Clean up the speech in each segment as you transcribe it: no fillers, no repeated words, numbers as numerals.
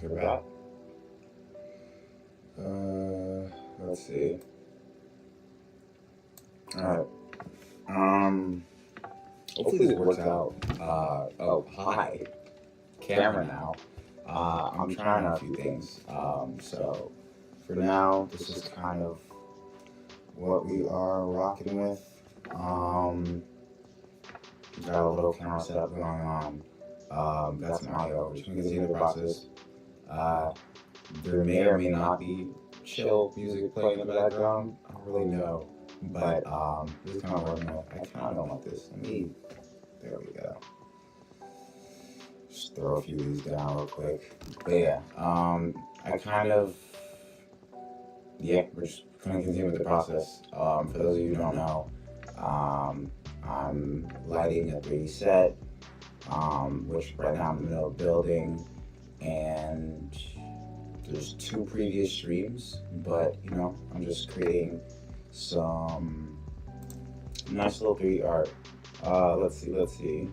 we're back. Let's see. Alright. Hopefully this works out. Oh, hi. Camera now. I'm trying out a few things. So for now, this is kind of what we are rocking with. Got a little camera setup going on. Got some audio. We're just gonna continue the process. There may or may not be chill music playing in the background. I don't really know. But this is kind of working with. I kind of don't want this. There we go. Just throw a few of these down real quick. But yeah, we're just gonna continue with the process. For those of you who don't know, I'm lighting a 3D set, which right now I'm in the middle of building, and there's 2 previous streams, but I'm just creating some nice little 3D art. Let's see.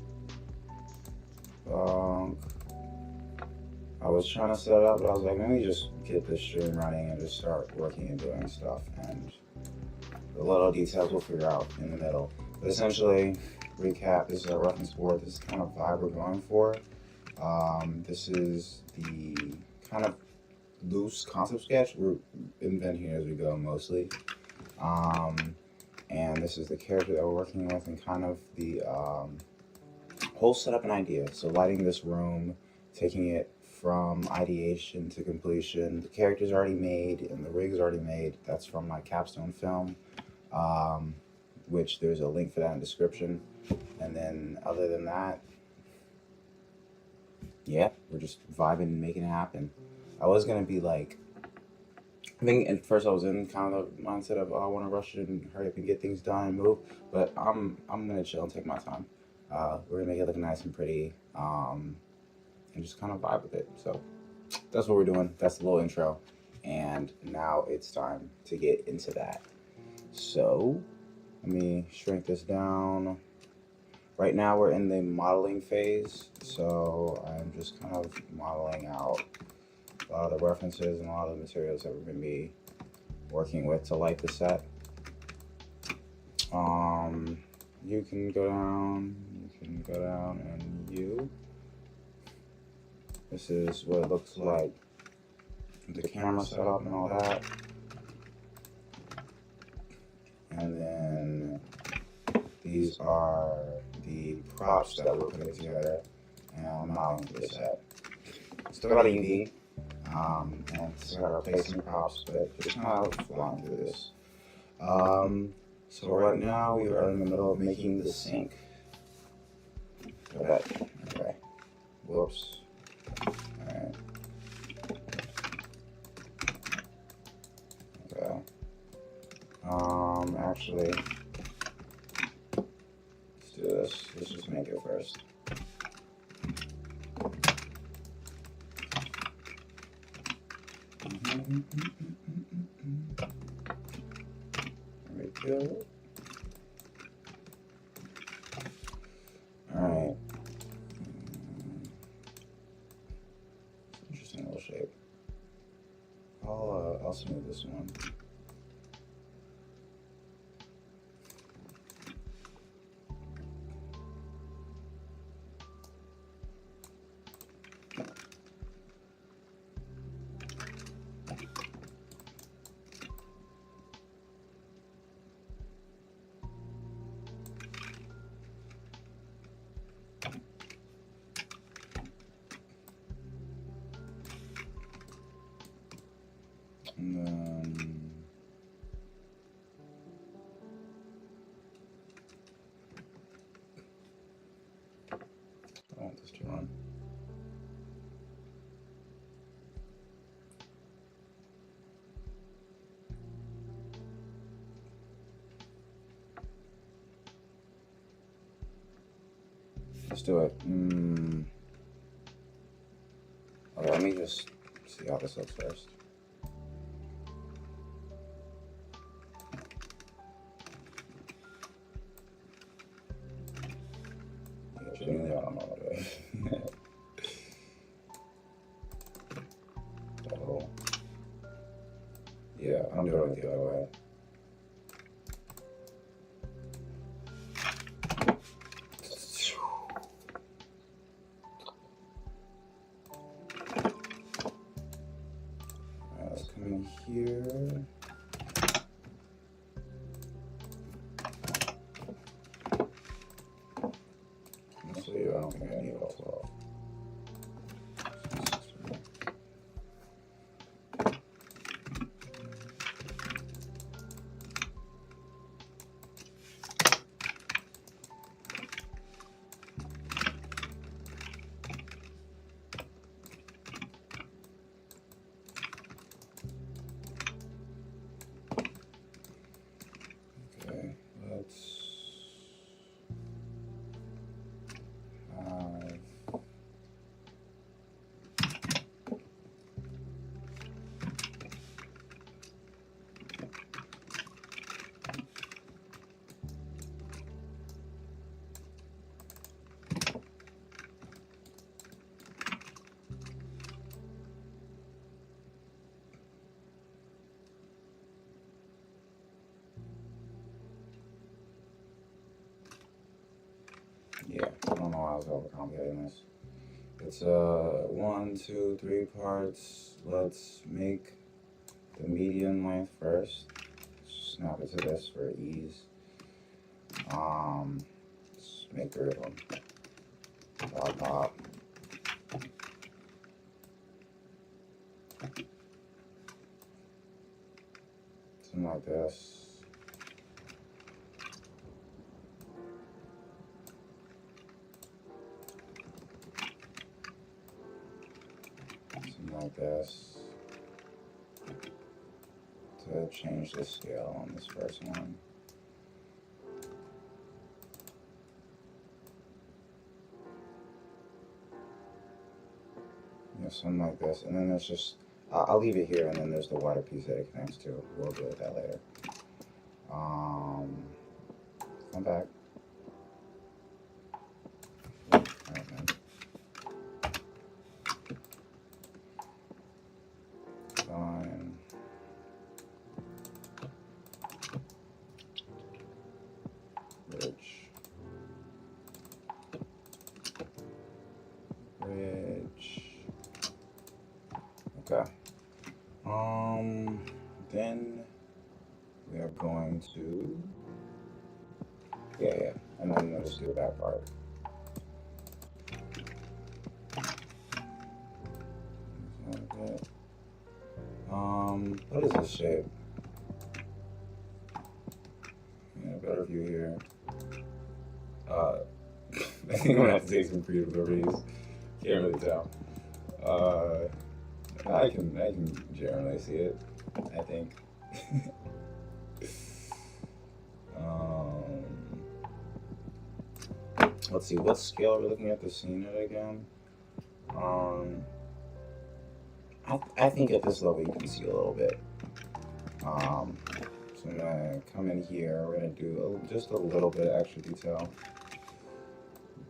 I was trying to set it up, but I was like, let me just get this stream running and just start working and doing stuff, and the little details we'll figure out in the middle. But essentially, recap, this is our reference board. This is the kind of vibe we're going for. This is the kind of loose concept sketch. We're inventing as we go mostly. And this is the character that we're working with and kind of the whole setup and idea. So lighting this room, taking it from ideation to completion. The character's already made and the rig's already made. That's from my capstone film, which there's a link for that in the description. And then other than that, yeah, we're just vibing and making it happen. I was gonna be like, I think at first I was in kind of the mindset of, oh, I want to rush it and hurry up and get things done and move, but I'm gonna chill and take my time. We're gonna make it look nice and pretty, and just kind of vibe with it. So that's what we're doing. That's the little intro, and now it's time to get into that. So let me shrink this down. Right now we're in the modeling phase, so I'm just kind of modeling out a lot of the references and a lot of the materials that we're going to be working with to light the set. You can go down, and you. This is what it looks like with the camera setup and all that. And then these are the props that we're putting together and I'm modeling for this set. Still got a UV, and still got to replace some props, but just kind of flying through this. So right now we are in the middle of making the sink. Okay. Whoops. Alright. Okay. Actually, let's do this. Let's just make it first. There we go. Alright. Interesting little shape. I'll smooth this one. And then I want this to run. Let's do it. Okay, let me just see how this looks first. Genuinely, I don't know what it is. I need all 12. Okay, let's yeah, I don't know why I was overcomplicating this. It's 1, 2, 3 parts. Let's make the median length first. Snap it to this for ease. Let's make 3 of them. Pop, pop. Something like this. Something like this. To change the scale on this first one. Yeah, something like this. And then there's just, I'll leave it here, and then there's the wider piece that it connects to. We'll deal with that later. Come back. Alright, man. Fine. Bridge. Okay. Then we are going to, yeah, and then let's do the back part. Okay. What is this shape? Yeah, better view here. I think I'm gonna have to take some creative liberties. Can't really tell. I can generally see it, I think. Let's see, what scale are we looking at the scene at again? I think at this level you can see a little bit. So I'm gonna come in here, we're gonna do just a little bit of extra detail.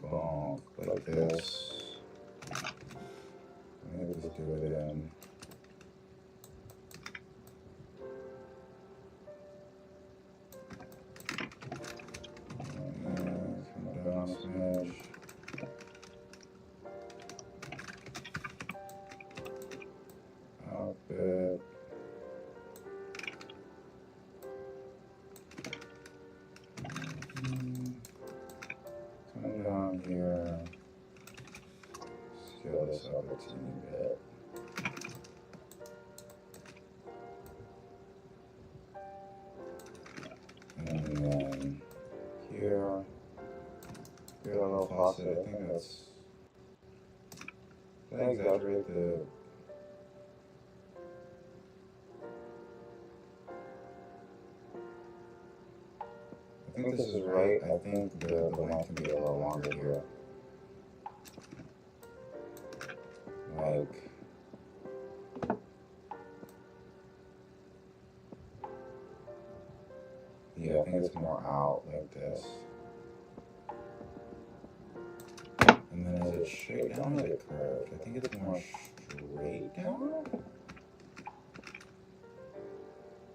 Boom, like this. Maybe just do it in. Come down a smidge. Up it. Come down here. Scale this up a teeny bit. And then here, get a little faucet. I think that's. Did I exaggerate the? I think this is right. I think the length can be a little longer here. Like. Yeah, I think it's more out like this. And then is it straight down or is it curved? I think it's more straight down.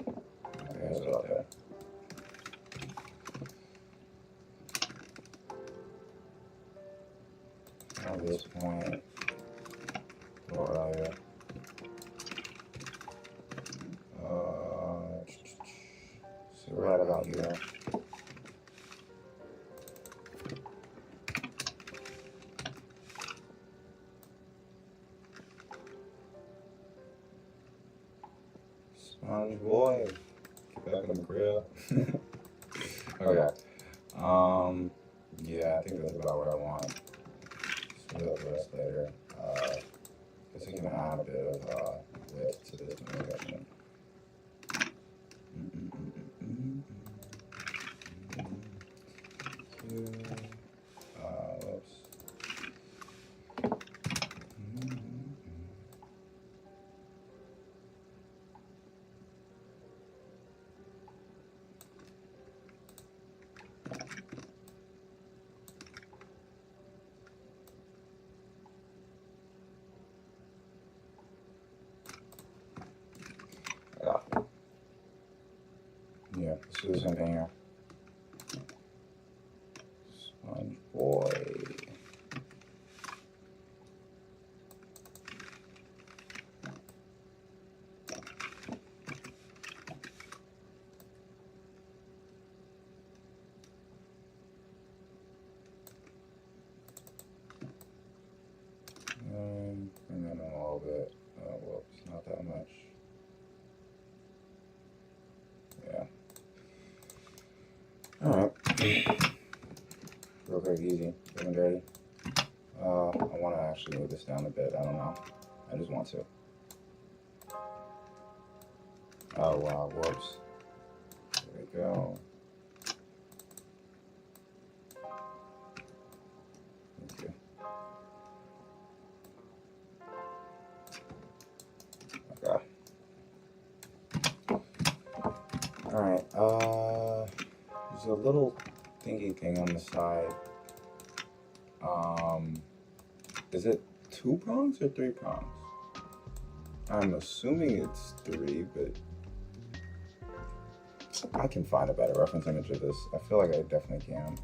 Okay, that's about that. At this point, or earlier. So right about here. boy. Get back in the crib. Okay. Yeah, I think that's about what I want. Split up the rest later. Guess I can add a bit of width to this one, I guess. Whoops. Yeah, let's do the same thing here. Sponge boy. Bring that in a little bit. Whoops, not that much. Yeah. Alright. Real quick, easy. Getting dirty. I want to actually move this down a bit. I don't know. I just want to. Oh, wow. Whoops. There we go. Thank you. Okay. Alright. There's a little thingy thing on the side. Is it 2 prongs or 3 prongs? I'm assuming it's 3, but I can find a better reference image of this. I feel like I definitely can.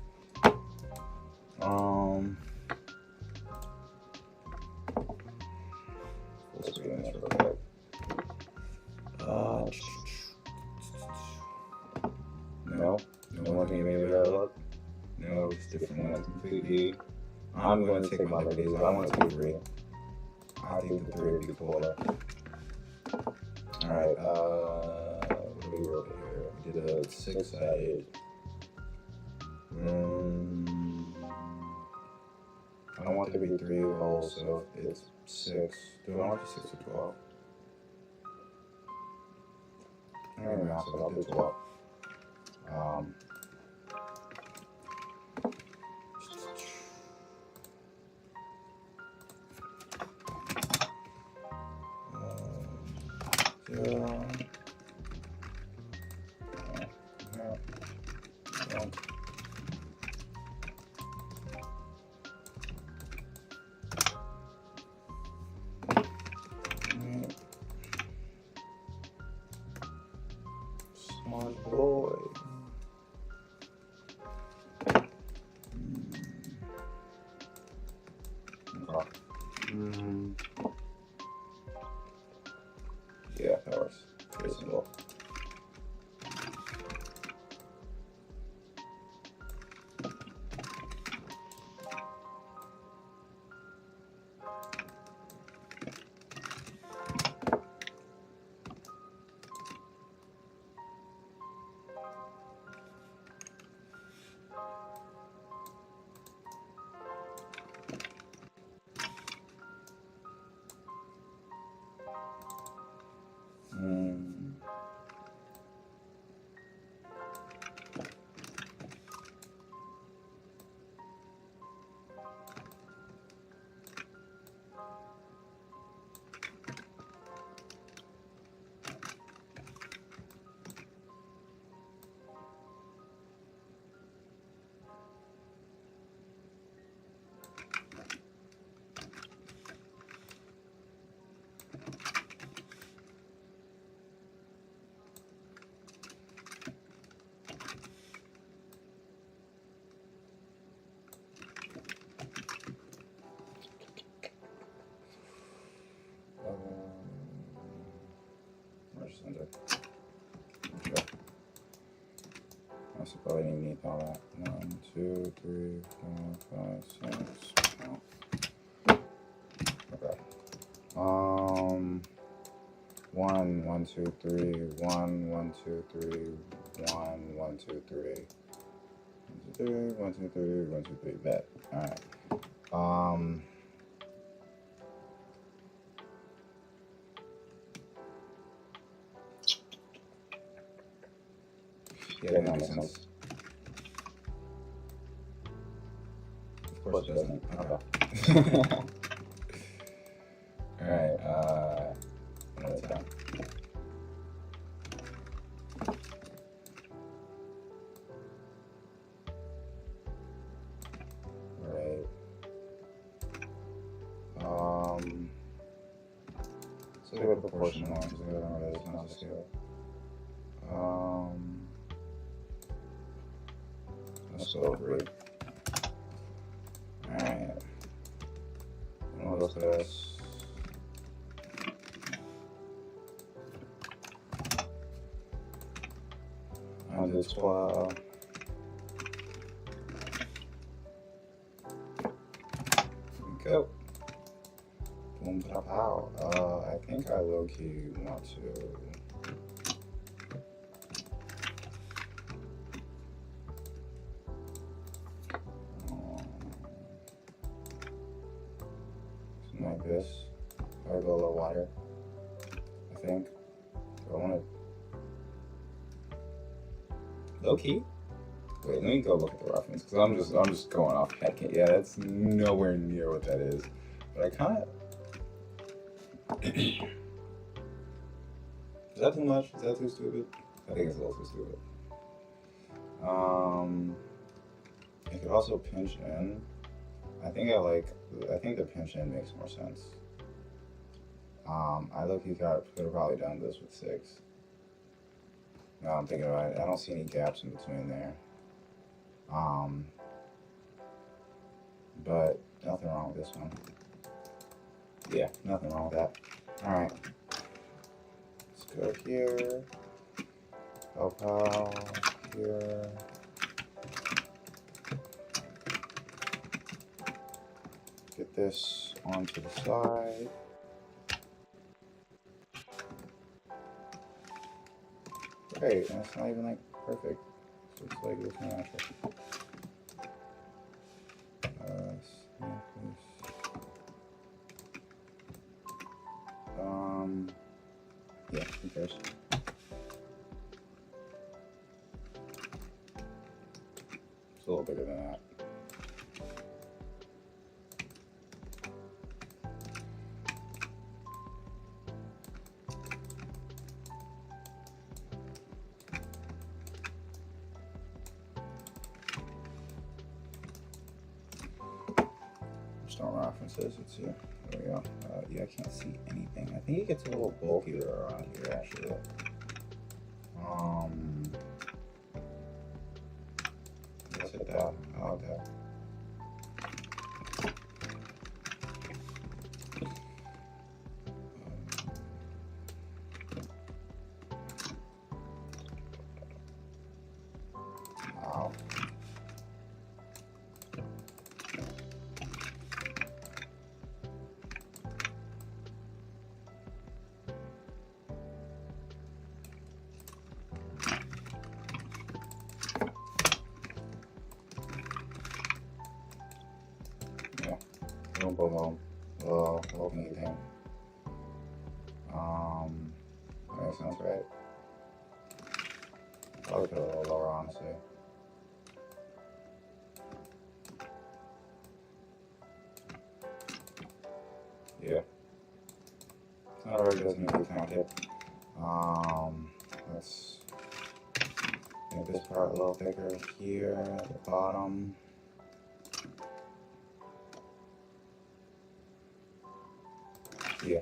Full screen this real quick. No, no one can give me a better look. No, it's different ones completely. I'm going to take my liberties. I want it to be 3. I think the 3 would be cooler. Alright, what do we work here? We did a 6-sided. I don't want there to be 3 holes, so it's 6. Do I want it 6 or 12? I don't know, so I'll do 12. Smart boy. Yeah, that works. Pretty simple. Where's Cinder? Okay. I should probably need all that. 1, 2, 3, 4, 5, 6. Oh. Okay. 1, 1, 1, 2, 3, 1, 1, 2, 3, 1, 1, 2, 3. 1, 2, 3, 1, 2, 3, 1, 2, 3, bet. Alright. Yeah, that makes sense. Of course it doesn't. Okay. Alright, another time. Right. So the proportion one, because I don't know that it's not a scale. Let's go 3. Alright. What else this? 112. Go. Boom, pop out. I think I low key want to. Something like this. Or go a little wider. I think. I want to. Low key? Wait, let me go look at the reference because I'm just going off head. Yeah, that's nowhere near what that is. But I kind of. Is that too much? Is that too stupid? I think it's a little too stupid. I could also pinch in. I think the pinch in makes more sense. I look, you could have probably done this with 6. Now I'm thinking about it. I don't see any gaps in between there. But nothing wrong with this one. Yeah, nothing wrong with that. Alright. Let's go here. Pow here. Get this onto the side. Great, and it's not even like perfect. So it's like it's natural. Yeah, who cares? It's a little bigger than that. Stone references, it's here. There we go. Yeah, I can't see anything. I think it gets a little bulkier around here, actually. Let's hit that. I like that. Wow. Boom, boom, boom. Little anything. That sounds right. Probably put it a little lower, honestly. Yeah. It's not already doesn't need to be counted. Let's make this part a little thicker here at the bottom. Yeah.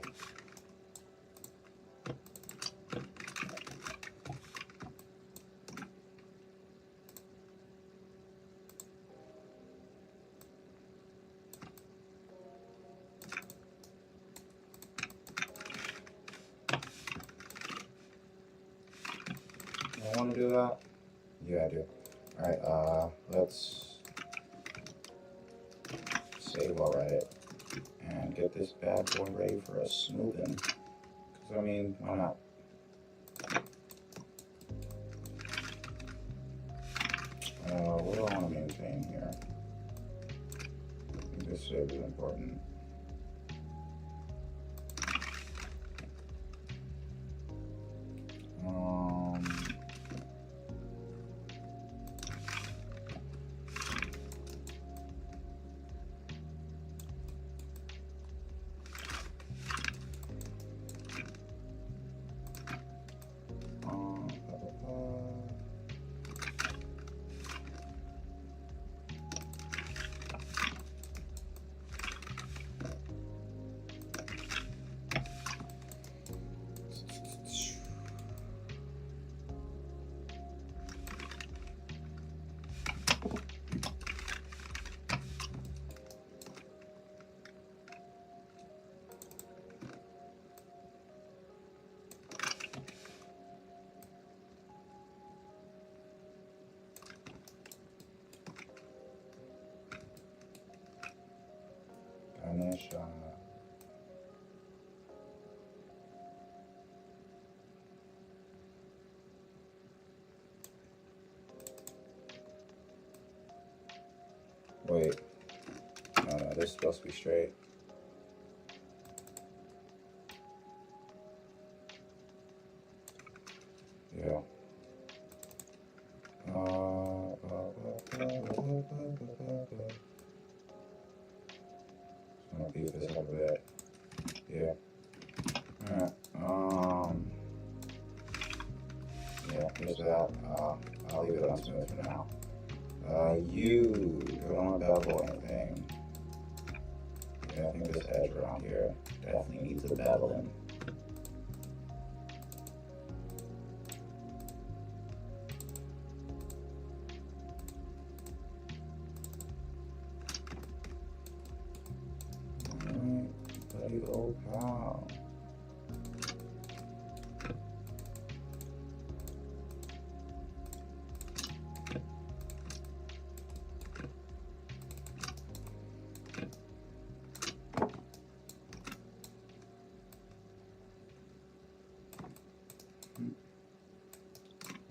I want to do that? Yeah, I do. Alright, let's save already and get this bad boy ready for a smoothing. Because So I mean, why not? What do I want to maintain here? This shape is important. Ganesha. Wait. No, this is supposed to be straight. Yeah. I'll beat this up a bit. Yeah. Alright. Yeah, there's that. I'll leave it on smooth for now. You don't want to bevel anything. Yeah, I think this edge around here definitely needs a beveling. Alright, buddy, old pal.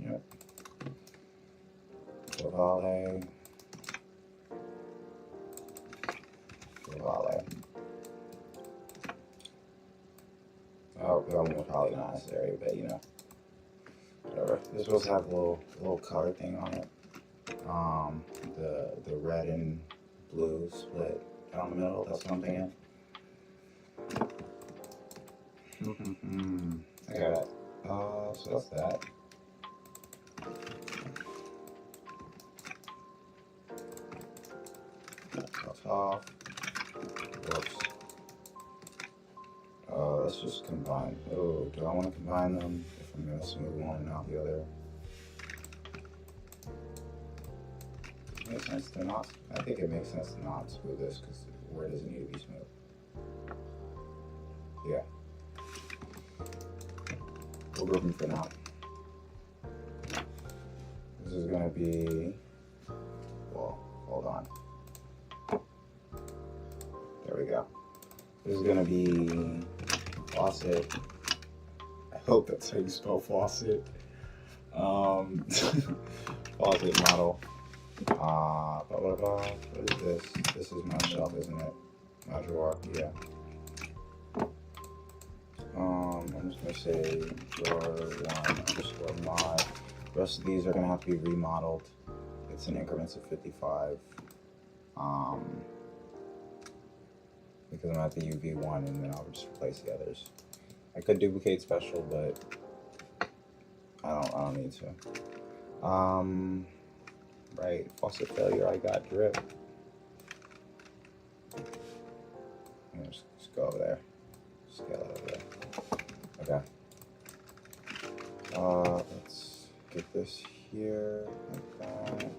Yep. Volley. Volley. Oh, well, probably not necessary, but you know, whatever. This supposed to have a little color thing on it. The red and blue split down the middle. That's what I'm thinking. I got it. So that's that. That's off. Whoops. Let's just combine. Oh, do I want to combine them if I'm going to smooth one and not the other? Makes sense to not. I think it makes sense to not smooth this because where does it need to be smooth? Yeah. We'll group them for now. This is going to be. Well, hold on. There we go. This is going to be faucet. I hope that's how you spell faucet. Faucet model. Blah, blah, blah. What is this? This is my shelf, isn't it? My drawer, yeah. I'm just gonna say drawer 1_mod. The rest of these are gonna have to be remodeled. It's in increments of 55. Because I'm at the UV one, and then I'll just replace the others. I could duplicate special, but I don't need to. Right, faucet failure. I got drip. Just go over there. Scale it over there. Okay. Let's get this here like that.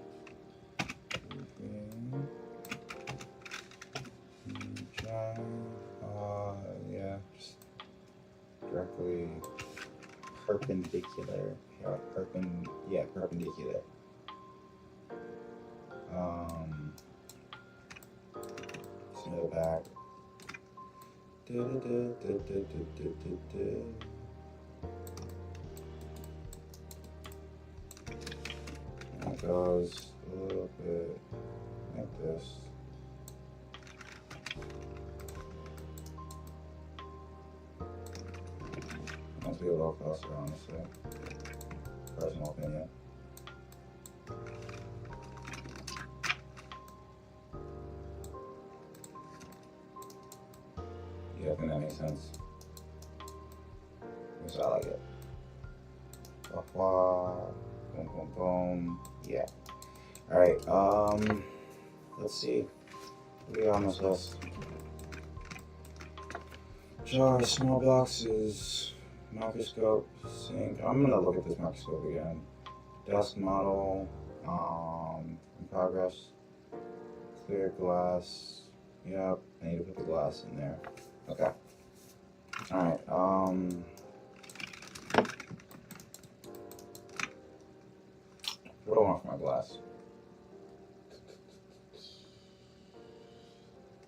Yeah, just directly perpendicular. Yeah, perpendicular. Smooth back. goes a little bit like this. Must be a little closer, honestly. Personal opinion. Yeah, I think that makes sense. Which I like it. Blah, blah. Boom, boom, boom. Yeah. Alright, let's see. What do we got on this list? Jar, small boxes, microscope, sink. I'm gonna look at this microscope again. Desk model, in progress. Clear glass. Yep, I need to put the glass in there. Okay. Alright, what do I want for my glass?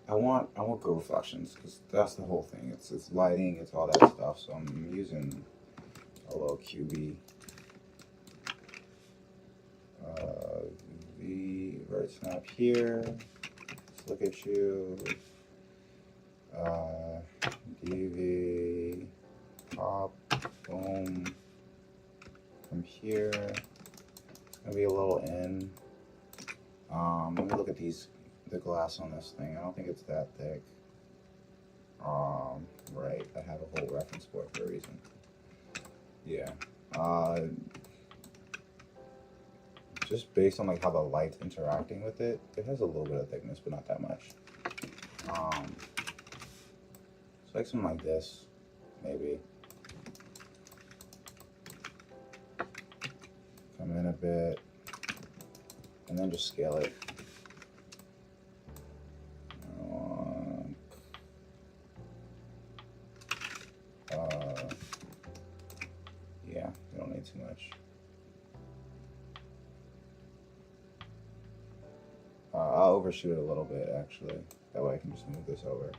I want good reflections, because that's the whole thing. It's lighting, it's all that stuff. So I'm using a little QB. V vert snap here. Let's look at you. DV pop boom from here. It's gonna be a little in. Let me look at the glass on this thing. I don't think it's that thick. Right, I have a whole reference board for a reason. Yeah. Just based on like how the light's interacting with it, it has a little bit of thickness, but not that much. It's like something like this, maybe. Come in a bit, and then just scale it. Yeah, we don't need too much. I'll overshoot it a little bit, actually. That way I can just move this over.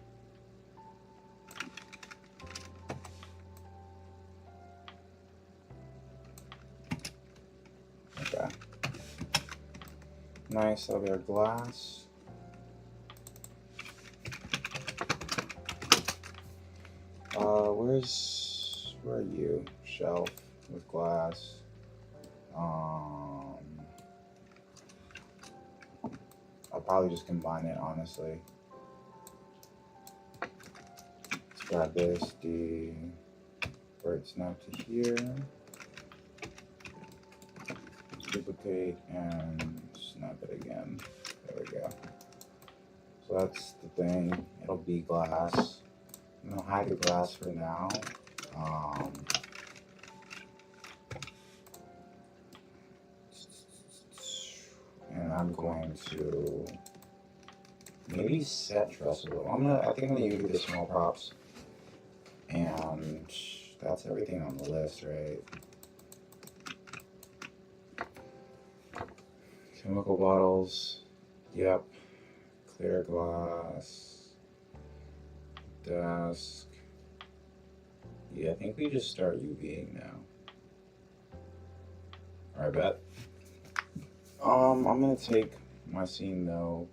Okay. Nice, that'll be our glass. Where are you? Shelf with glass. I'll probably just combine it, honestly. Let's grab this, vert snap to here. Duplicate and snap it again. There we go. So that's the thing. It'll be glass. I'm gonna hide the glass for now. And I'm going to maybe set Trustable. I think I'm gonna use the small props. And that's everything on the list, right? Chemical bottles. Yep. Clear glass. Desk. Yeah, I think we just start UVing now. Alright, bet. I'm gonna take my scene though.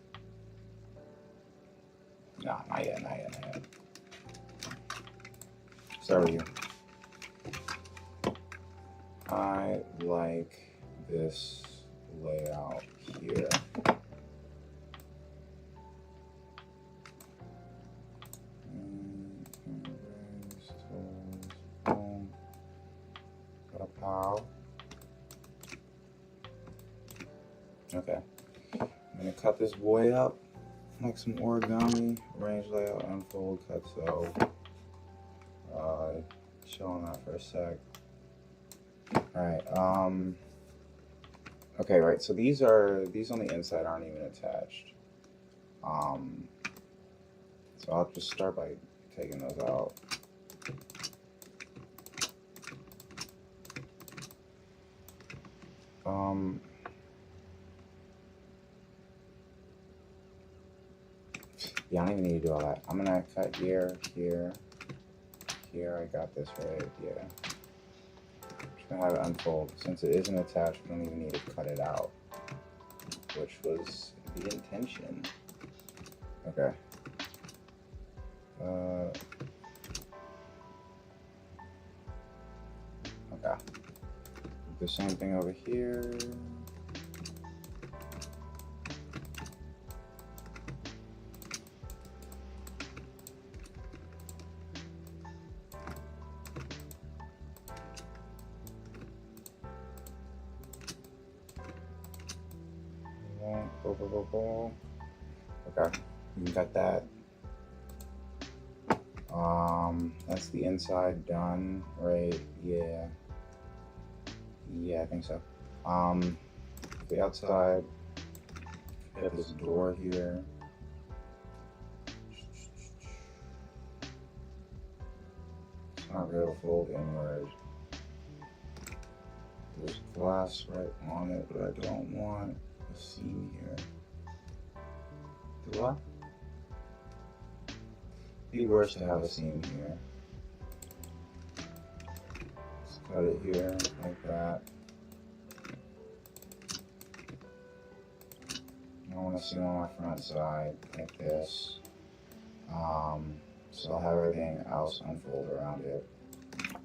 Nah, not yet. Start with you. I like this layout here. Okay, I'm gonna cut this boy up like some origami. Arrange, layout, unfold, cut so. Chill on that for a sec. Alright, okay, right, so these on the inside aren't even attached. So I'll just start by taking those out. Yeah, I don't even need to do all that. I'm gonna cut here. I got this right, yeah. Just gonna have it unfold. Since it isn't attached, we don't even need to cut it out. which was the intention. Okay. Okay. The same thing over here. Okay, you got that. That's the inside done, right? Yeah. Yeah, I think so. The outside, we have this door here. It's not real fold inward. There's glass right on it, but I don't want a seam here. Do I? Be worse to have a seam here. Let's cut it here like that. I want to seam on my front side like this. So I'll have everything else unfold around it.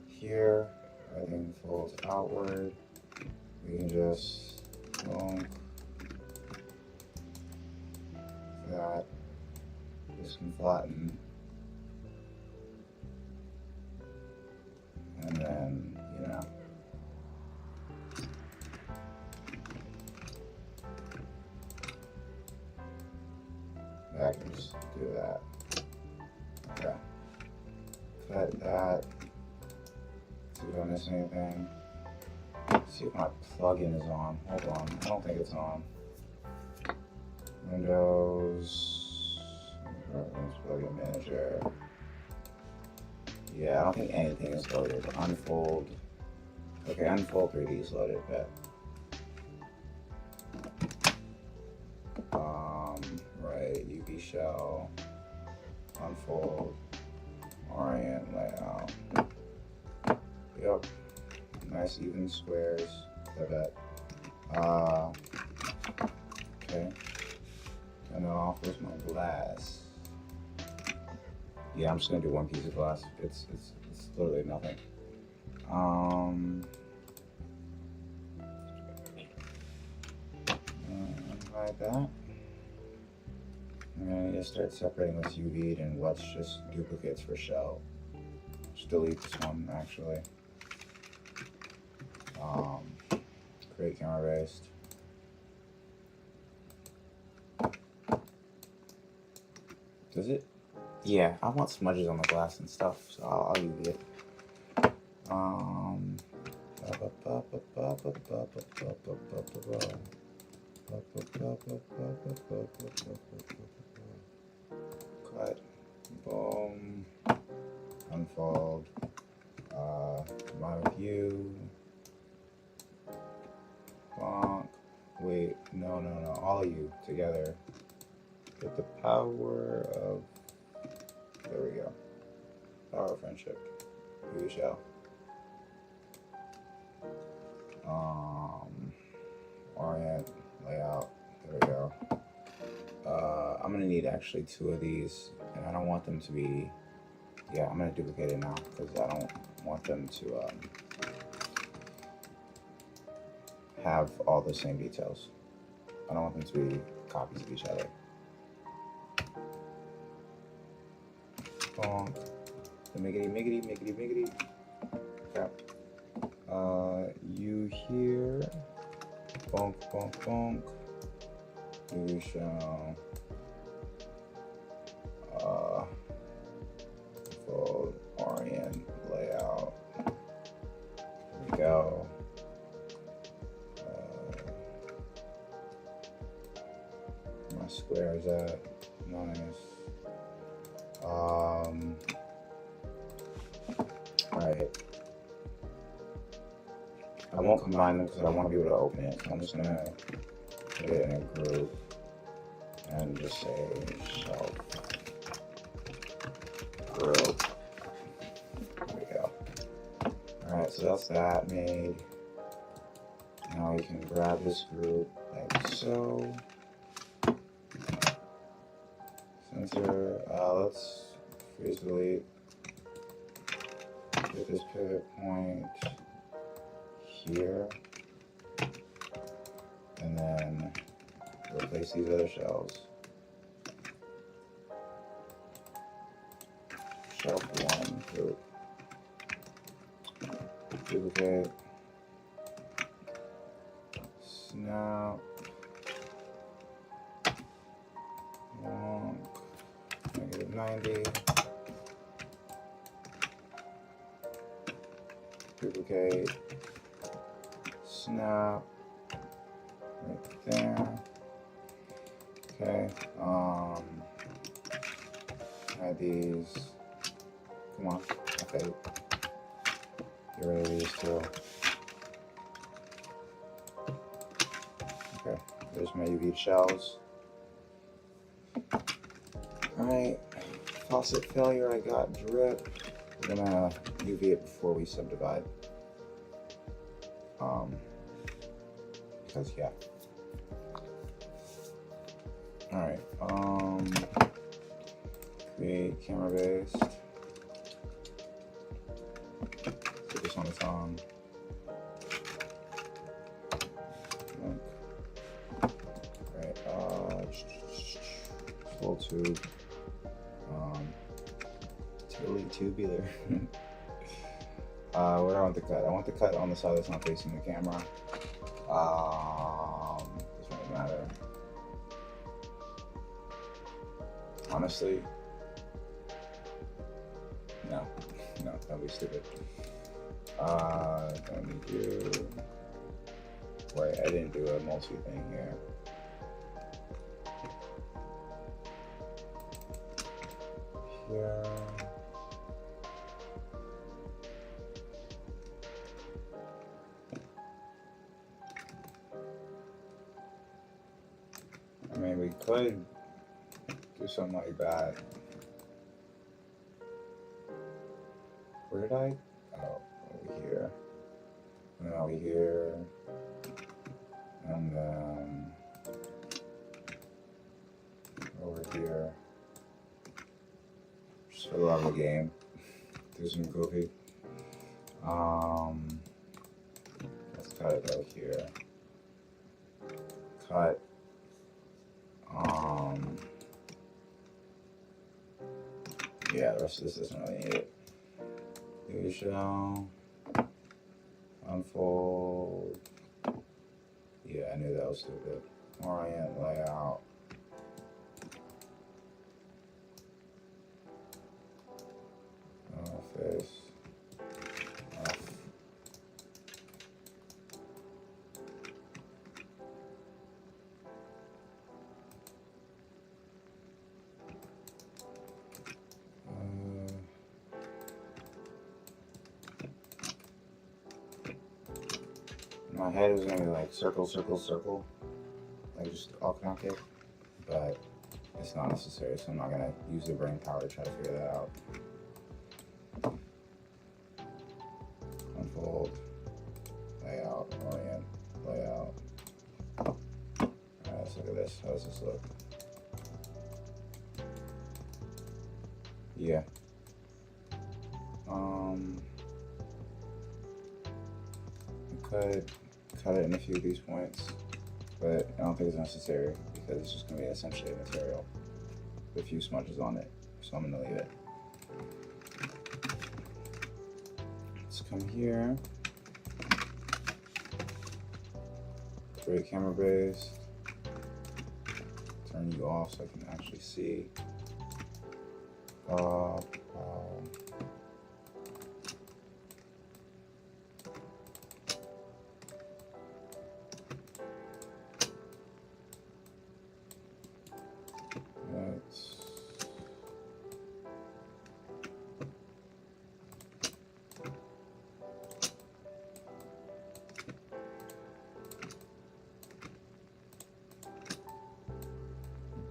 Here, everything folds outward. We can just bonk that. This can flatten. And then, you know. I can just do that. Okay. Cut that. See if I miss anything. See if my plugin is on. Hold on. I don't think it's on. Windows. Plugin manager. Yeah, I don't think anything is loaded. Unfold. Okay, Unfold 3D is loaded, but right, UV shell, unfold, orient layout. Yep, nice even squares. I bet. Okay. Turn it off. Where's my glass? Yeah, I'm just gonna do one piece of glass. It's literally nothing. Like that. I'm gonna just start separating what's UV'd and what's just duplicates for shell. Just delete this one actually. Create camera based. Does it? Yeah, I want smudges on the glass and stuff, so I'll UV it. Cut, boom, unfold, my view, bonk, wait, no, all of you together, get the power of, there we go, power of friendship, you shall. Orient, layout, there we go. I'm gonna need actually 2 of these, and I don't want them to be, yeah, I'm gonna duplicate it now, because I don't want them to have all the same details. I don't want them to be copies of each other. Bonk. The miggity. Okay. You here. Bonk. You shall fold, orient, layout. Here we go. My square is at nice. Right. I won't combine them because I want to be able to open it. So I'm just gonna put it in a group and just say shelf group. There we go. Alright, so that's that made. Now we can grab this group like So sensor, let's freeze delete. Get this pivot point here, and then replace these other shells. Shelf 1, group, duplicate, snap, long, -90, duplicate, snap, right there. Okay, add these. Come on, okay. Get rid of these too. Okay, there's my UV shells. Alright, faucet failure, I got drip. We're gonna UV it before we subdivide. Because yeah. Alright, create camera based. Put this on its own. Right, full tube. Tubular. Where do I want the cut? I want the cut on the side that's not facing the camera. Doesn't really matter. Honestly, no, that'd be stupid. Don't need you. Wait, I didn't do a multi thing here. Here. I mean, we could do something like that. Where did I? Oh, over here. And then over here. And then over here. Just for the love of the game. Do some goofy. Let's cut it out here. Cut. Yeah, the rest of this doesn't really need it. UV shell, unfold. Yeah, I knew that was stupid. Orient layout. Face. Off. My head is gonna be like circle, circle, circle, like just all connected, but it's not necessary, so I'm not gonna use the brain power to try to figure that out. Unfold, layout, orient, layout. Alright, let's look at this. How does this look? Yeah. I could cut it in a few of these points, but I don't think it's necessary because it's just going to be essentially a material with a few smudges on it, so I'm going to leave it. Let's come here, create camera base, turn you off so I can actually see.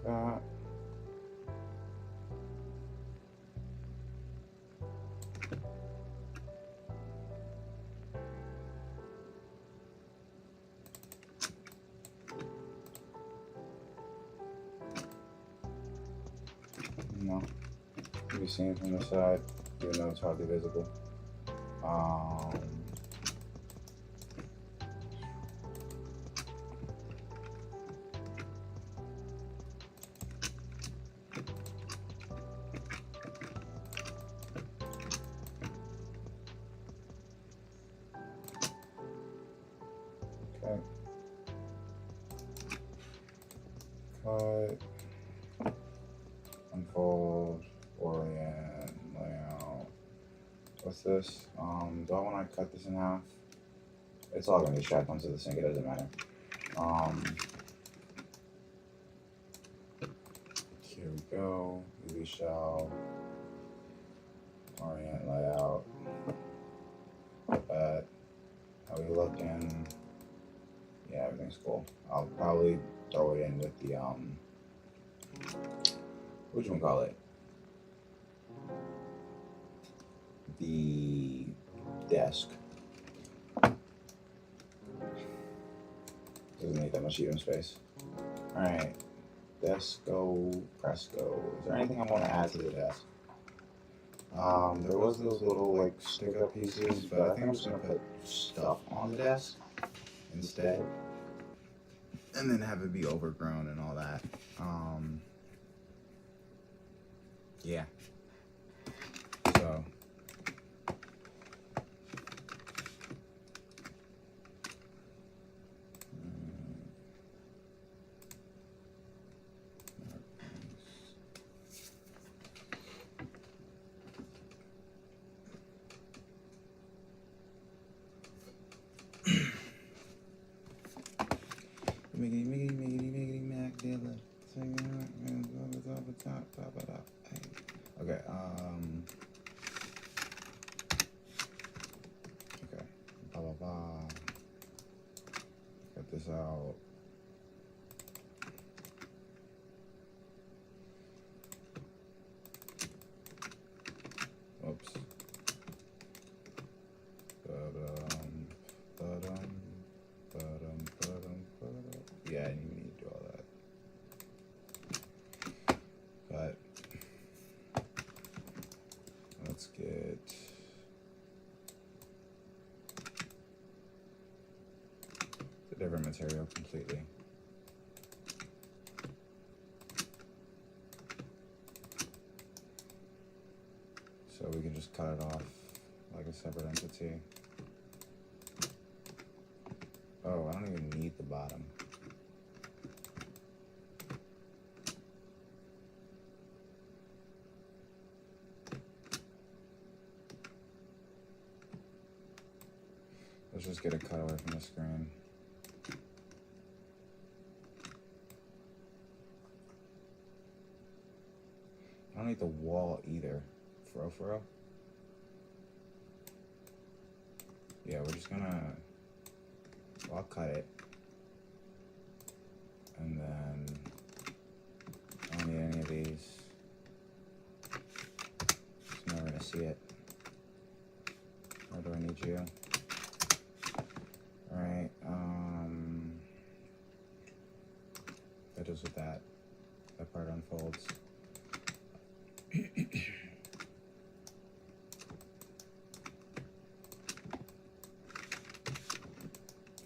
That. can be seen from the side, even though it's hardly visible. Um, okay. Cut, unfold, orient, layout. What's this? Do I want to cut this in half? It's all gonna be strapped onto the sink, it doesn't matter. Here we go. We shall orient layout. But how we looking? Yeah, everything's cool. I'll probably throw it in with the what you call it? The desk. Doesn't need that much even space. Alright. Desk go, press go. Is there anything I want to add to the desk? There was those little like stick-up pieces, but I think I'm just gonna put stuff on the desk instead, and then have it be overgrown and all that. Yeah. So. Miggity Mac Dilla. Okay, okay. Blah blah blah. Cut this out. Oops. Yeah, I didn't need to do all that. But let's get a different material completely. So we can just cut it off like a separate entity. Oh, I don't even need the bottom. Let's just get a cut away from the screen. I don't need the wall either. For real. Yeah, we're just gonna, I'll cut it. And then, I don't need any of these. Just never gonna see it. Or do I need you? Alright, that does with that. That part unfolds.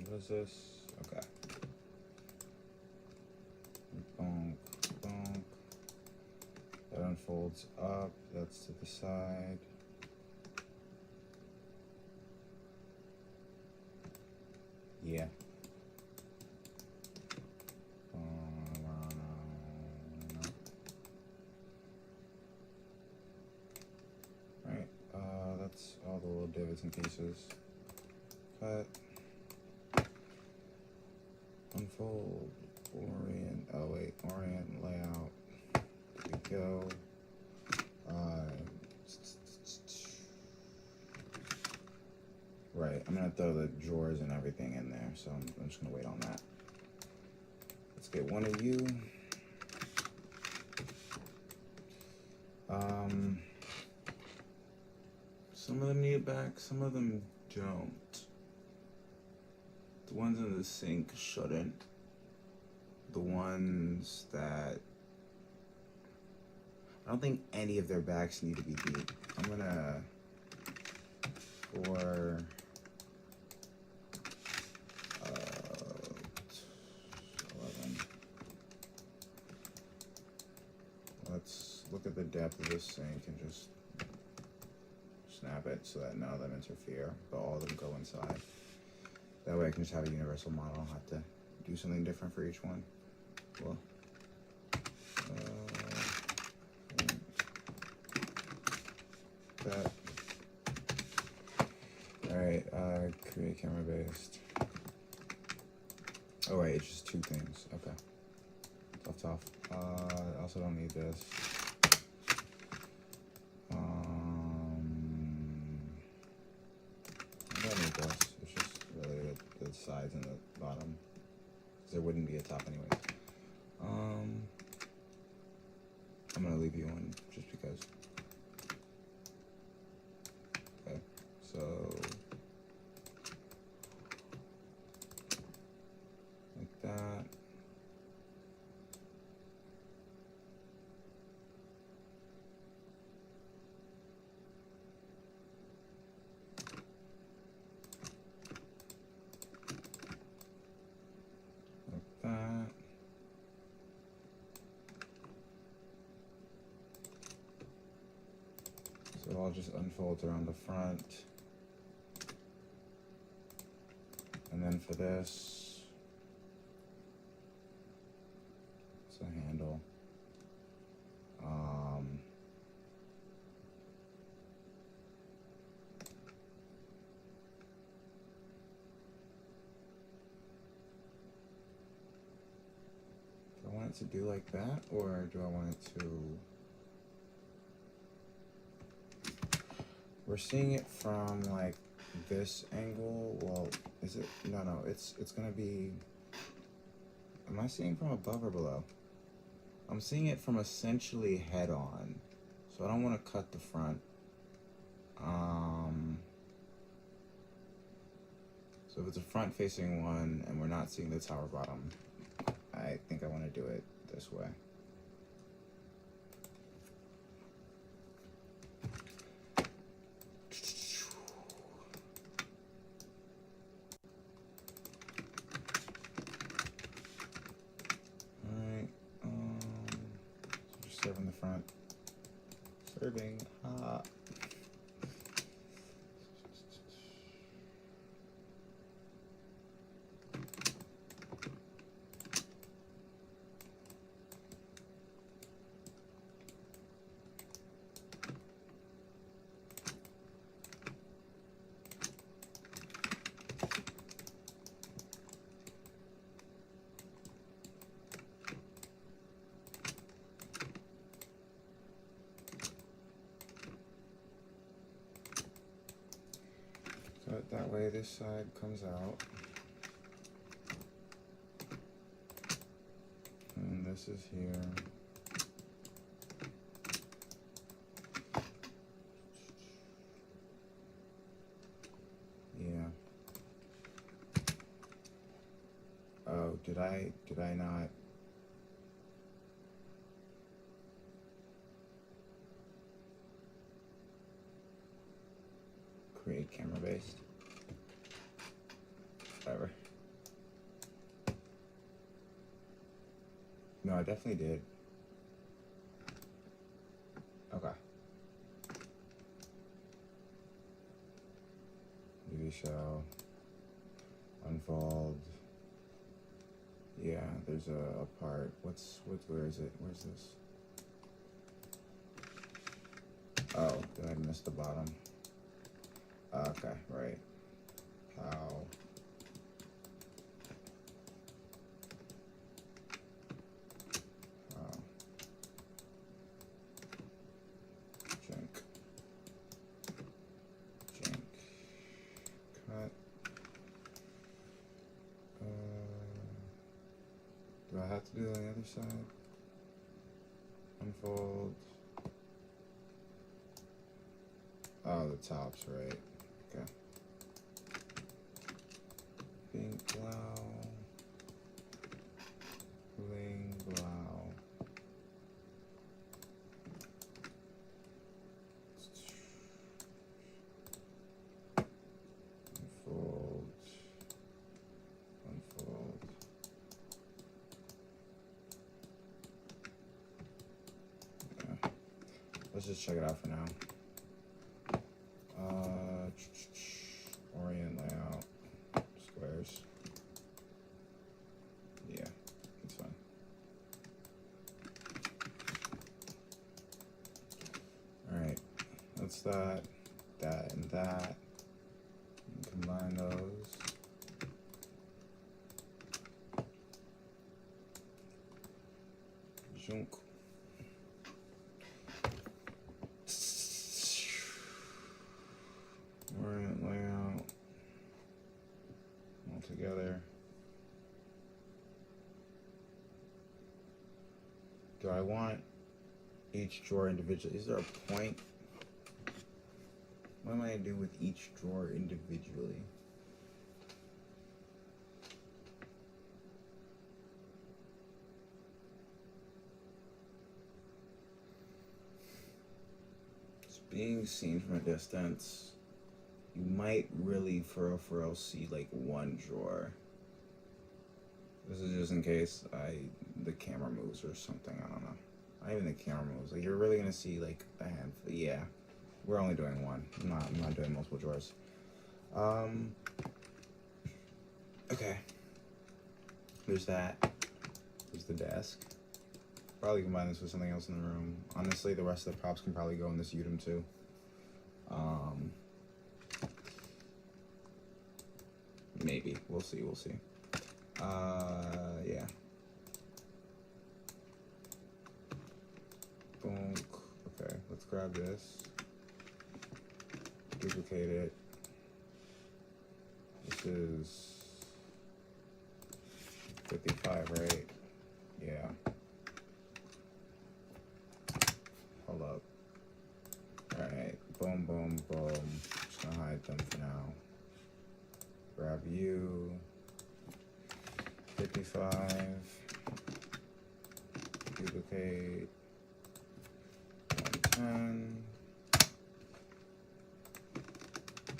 What is this? Okay. Bonk, bonk. That unfolds up. That's to the side. Yeah. Alright, that's all the little divots and pieces. Cut. Unfold. Orient. Oh wait, orient layout. There we go. Right, I'm gonna throw the drawers and everything in there, so I'm just gonna wait on that. Let's get one of you. Some of them need it back, some of them don't. The ones in the sink shouldn't. The ones that, I don't think any of their backs need to be deep. I'm gonna, for 11. Let's look at the depth of this sink and just snap it so that none of them interfere, but all of them go inside. That way I can just have a universal model. I don't have to do something different for each one. Well, that. Alright, create camera based. Oh wait, it's just 2 things. Okay. Tough. I also don't need this. I don't need this. It's just really the sides and the bottom. Because there wouldn't be a top anyways. I'm gonna leave you one just because. Okay, so like that. Like that. So it all just unfolds around the front. And then for this, it's a handle. Do I want it to do like that, or do I want it to... We're seeing it from like this angle. Well, is it? No, it's gonna be... Am I seeing from above or below? I'm seeing it from essentially head on. So I don't want to cut the front. So if it's a front facing one and we're not seeing the tower bottom, I think I want to do it this way. Serving the front. Serving hot. That way this side comes out. And this is here. Yeah. Oh, did I not? Create camera based. Whatever. No, I definitely did. Okay. UV show. Unfold. Yeah, there's a part. Where is it? Where's this? Oh, did I miss the bottom? Okay, right. How? Jink. Cut. Do I have to do it on the other side? Unfold. Oh, the top's right. Okay. Pink glow. Bling glow. let's just check it out for now. Orient layout, squares. Yeah, that's fine. All right, that's that, and that. And combine those. Junk. Orient layout all together. Do I want each drawer individually? Is there a point? What am I gonna do with each drawer individually? It's being seen from a distance. You might really, for real, see like one drawer. This is just in case the camera moves or something. I don't know. Not even the camera moves. Like you're really gonna see like a handful. Yeah, we're only doing one. I'm not doing multiple drawers. Okay. There's that. There's the desk. Probably combine this with something else in the room. Honestly, the rest of the props can probably go in this Udemy too. Maybe. We'll see. Yeah. Boom. Okay, let's grab this. Duplicate it. This is 55, right? Yeah. Hold up. Alright. Boom, boom, boom. Just gonna hide them for now. Grab you. 55. Duplicate. 110.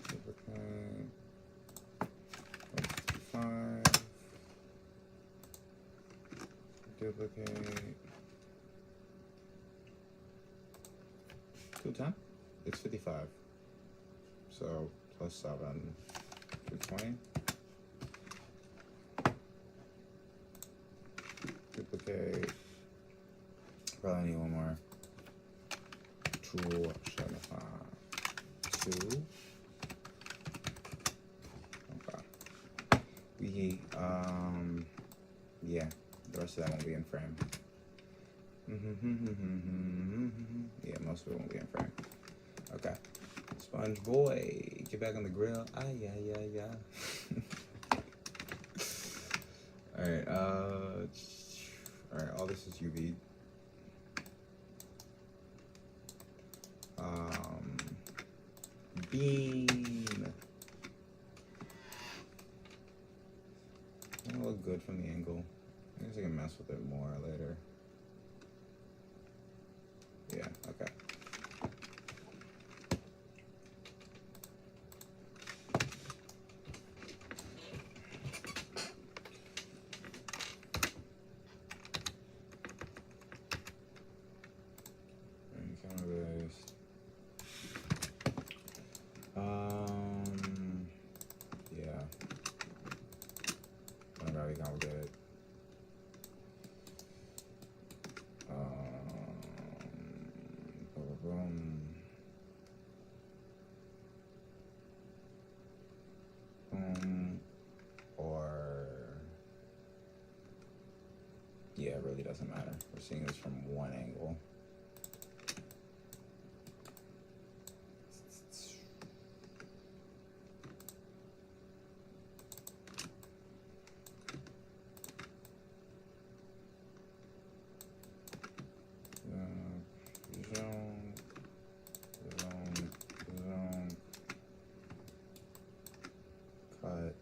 Duplicate. 155. Duplicate. 210? It's 55. So plus 7. 220. Duplicate. Probably need one more. 275. 2. Okay. Yeah. The rest of that won't be in frame. Yeah, most of it won't be in frame. Okay. Sponge boy, get back on the grill. Yeah. Alright, alright, all this is UV. Beam. It'll look good from the angle. I guess I can mess with it more later. Yeah, okay. Yeah. Not very complicated. Boom. Or yeah, it really doesn't matter. We're seeing this from one angle. Cut.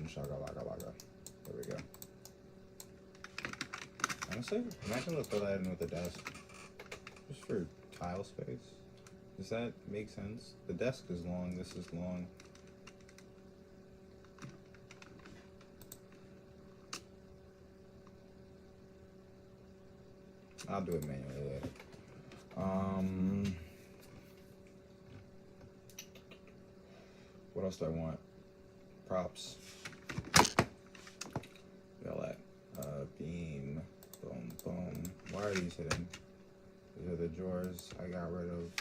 shaka laka laka. There we go. Honestly, I'm not gonna throw that in with the desk. Just for tile space. Does that make sense? The desk is long, this is long. I'll do it manually later. What else do I want? Props. Got that. Beam. Boom, boom. Why are these hidden? These are the drawers I got rid of.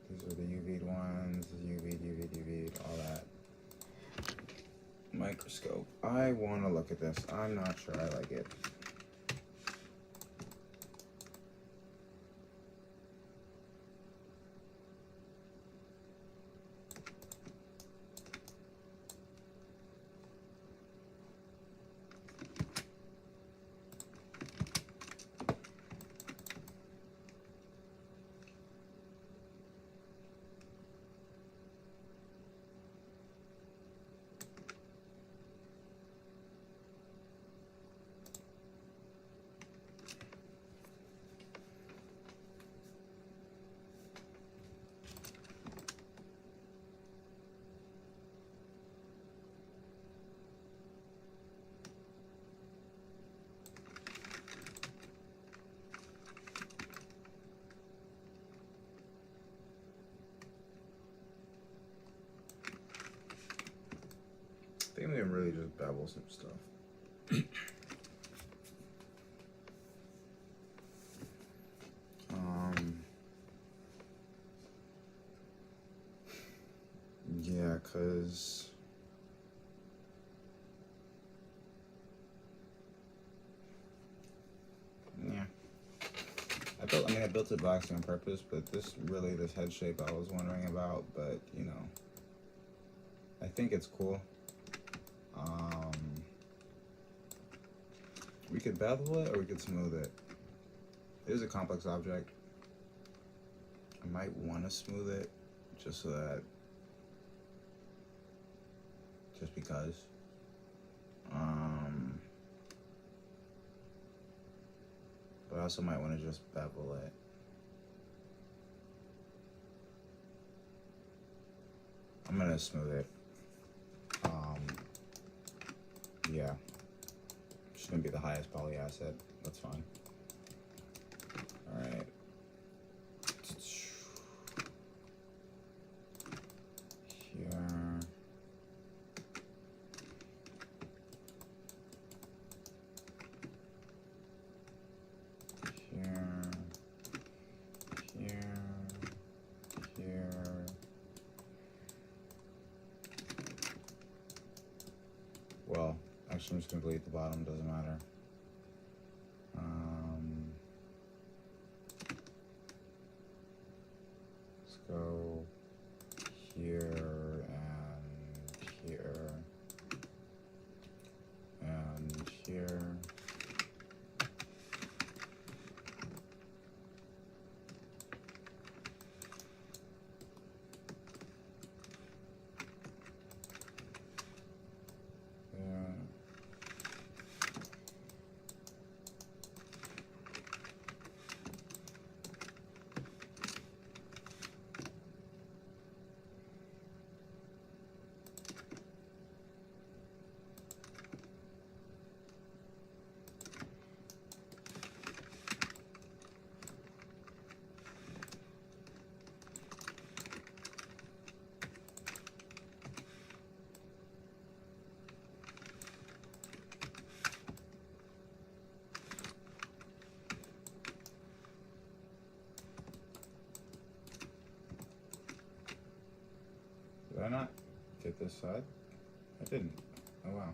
These are the UV ones. UV, all that. Microscope. I want to look at this. I'm not sure I like it. I think I'm gonna really just bevel some stuff. Yeah, cause yeah, I built it boxy on purpose, but this head shape I was wondering about, but you know, I think it's cool. We could bevel it or we could smooth it. It is a complex object. I might want to smooth it just so that, just because. But I also might want to just bevel it. I'm gonna smooth it. Yeah. It's gonna be the highest poly acid. That's fine. Alright. Here. Well, actually I'm just gonna delete the bottom, doesn't matter. Let's go here and here and here. Did I not get this side? I didn't. Oh wow.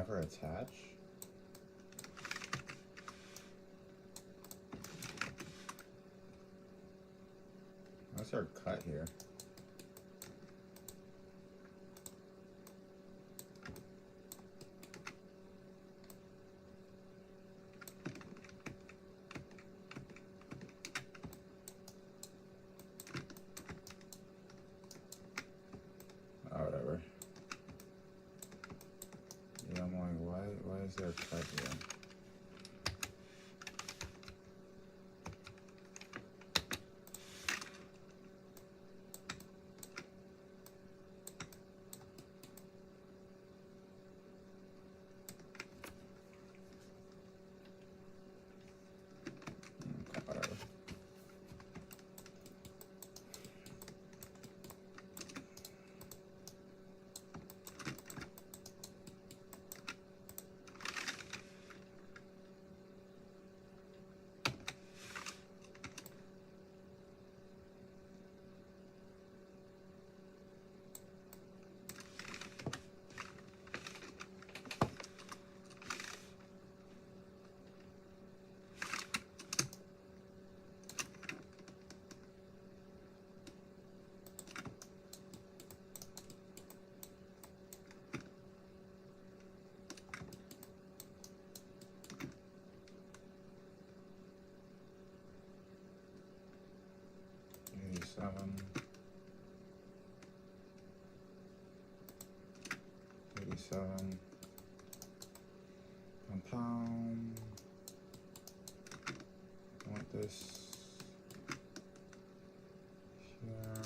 her attach? What's her cut here? Oh, whatever. Yeah, I'm like, why is there a cut here? Okay, whatever. $87. Pound. I want this here.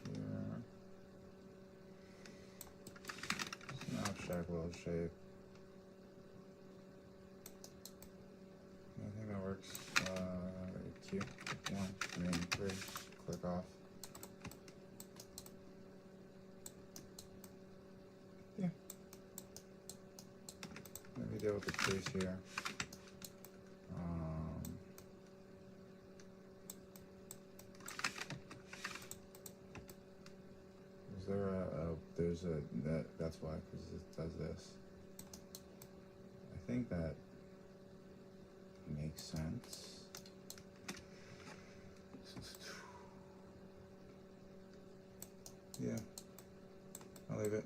Here. It's an abstract little shape. I think that works. Q. 3. Click off. Yeah. Maybe deal with the crease here. Is there there's a, that's why, because it does this. I think that makes sense. Yeah, I'll leave it.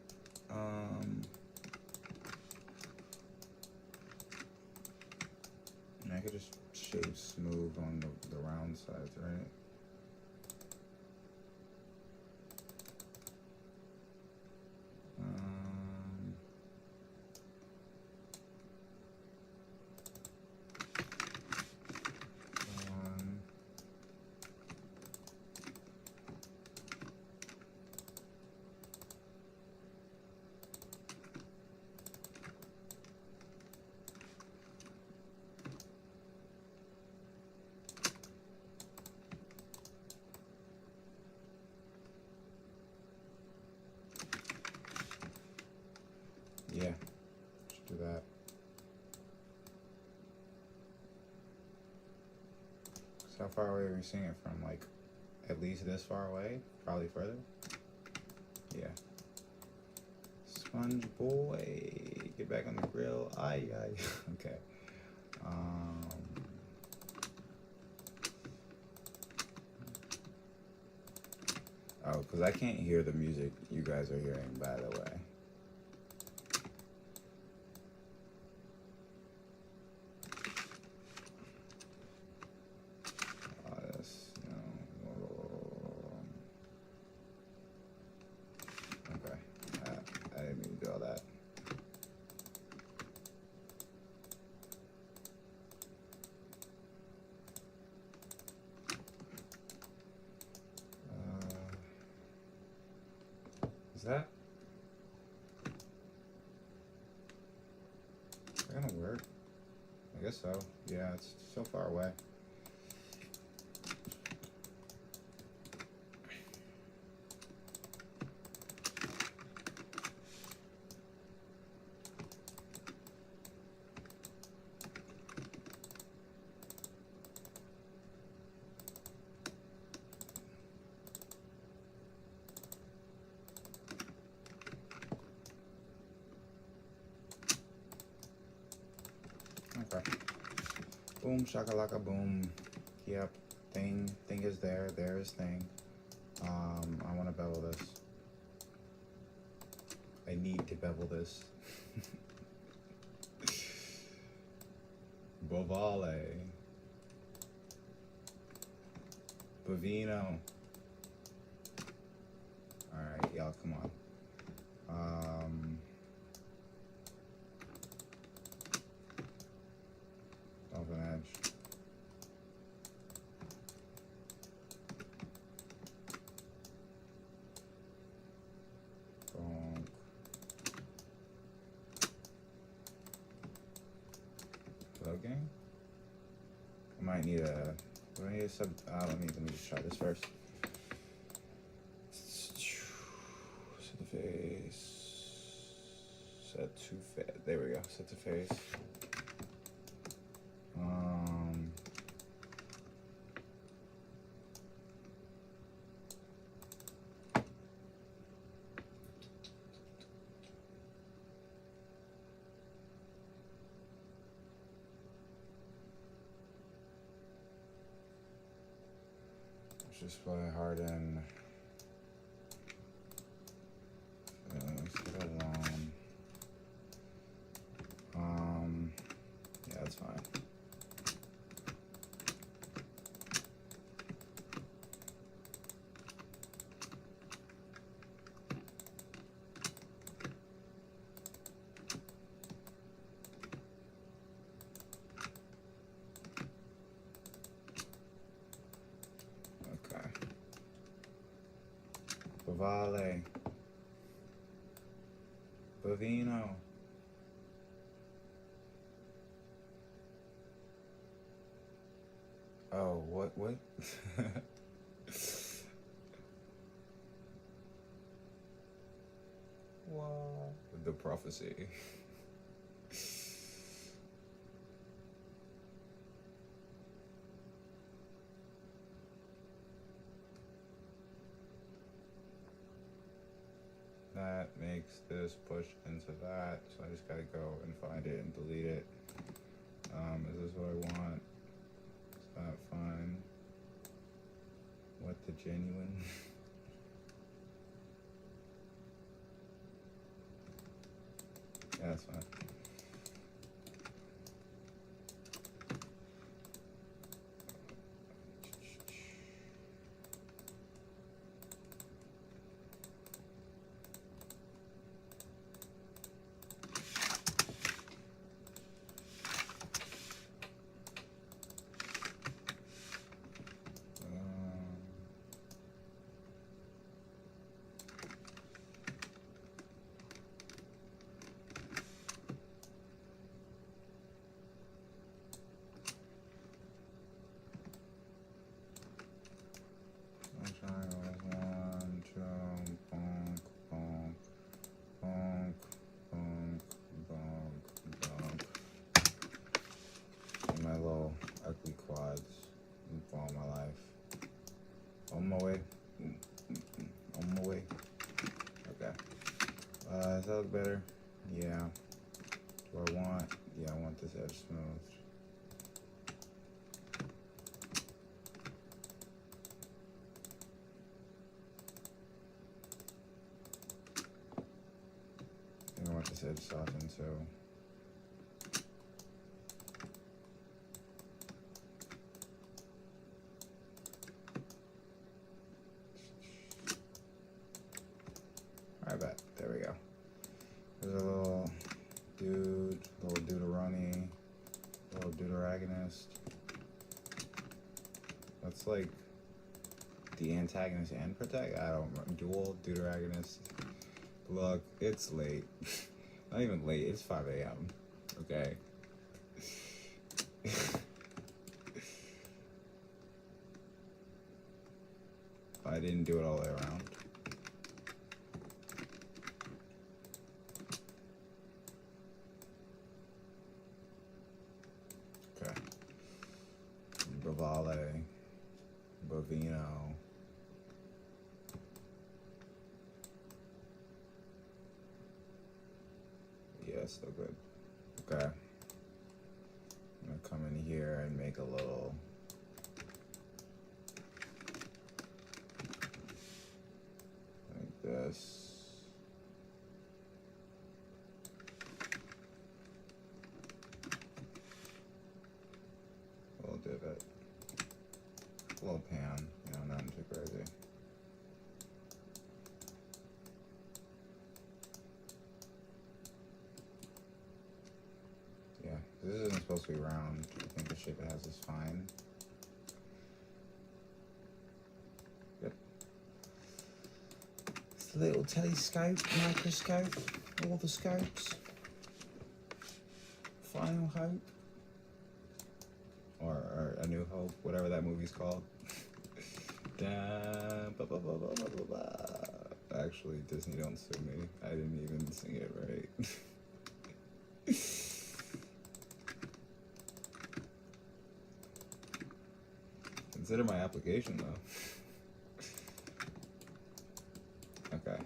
I could just shave smooth on the round sides, right? Yeah, just do that. So how far away are we seeing it from? Like, at least this far away? Probably further? Yeah. Sponge boy, get back on the grill. Aye. Okay. Oh, because I can't hear the music you guys are hearing, by the way. Okay. I didn't mean to do all that. Is that gonna work? I guess so. Yeah, it's so far away. Okay. Boom, shakalaka, boom. Yep. Thing is there. There is thing. I want to bevel this. I need to bevel this. Bovale. Bovino. Alright, y'all, come on. Dolphin edge. Bonk. Logging? I might need a... Do I need a sub... let me just try this first. Set the face. Set to face. There we go. Set to face. Let's just play hard in. Let's get alone. Yeah, that's fine. Bovale. Bovino. Oh, what? What? The prophecy. That makes this push into that, so I just gotta go and find it and delete it. Is this what I want? Is that fine? What the genuine? Yeah, that's fine. My little ugly quads for all my life. On my way. On my way. Okay. Does that look better? Yeah. Do I want? Yeah, I want this edge smooth. I want this edge softened too. I bet. There we go. There's a little dude, little deuteroni, little deuteragonist. That's like the antagonist and protect. I don't remember. Dual deuteragonist. Look, it's late. Not even late. It's 5 a.m. Okay. I didn't do it all the way around. Okay. Bovale. Bovino. Yeah, still good. Okay. come in here and make a little like this. A little divot, a little pan, you know, nothing too crazy. Yeah, this isn't supposed to be round. I think the shape it has is fine. Good. It's a little telescope, microscope, all the scopes. Final Hope. Or A New Hope, whatever that movie's called. Actually, Disney, don't sue me. I didn't even sing it right. Consider my application, though. Okay.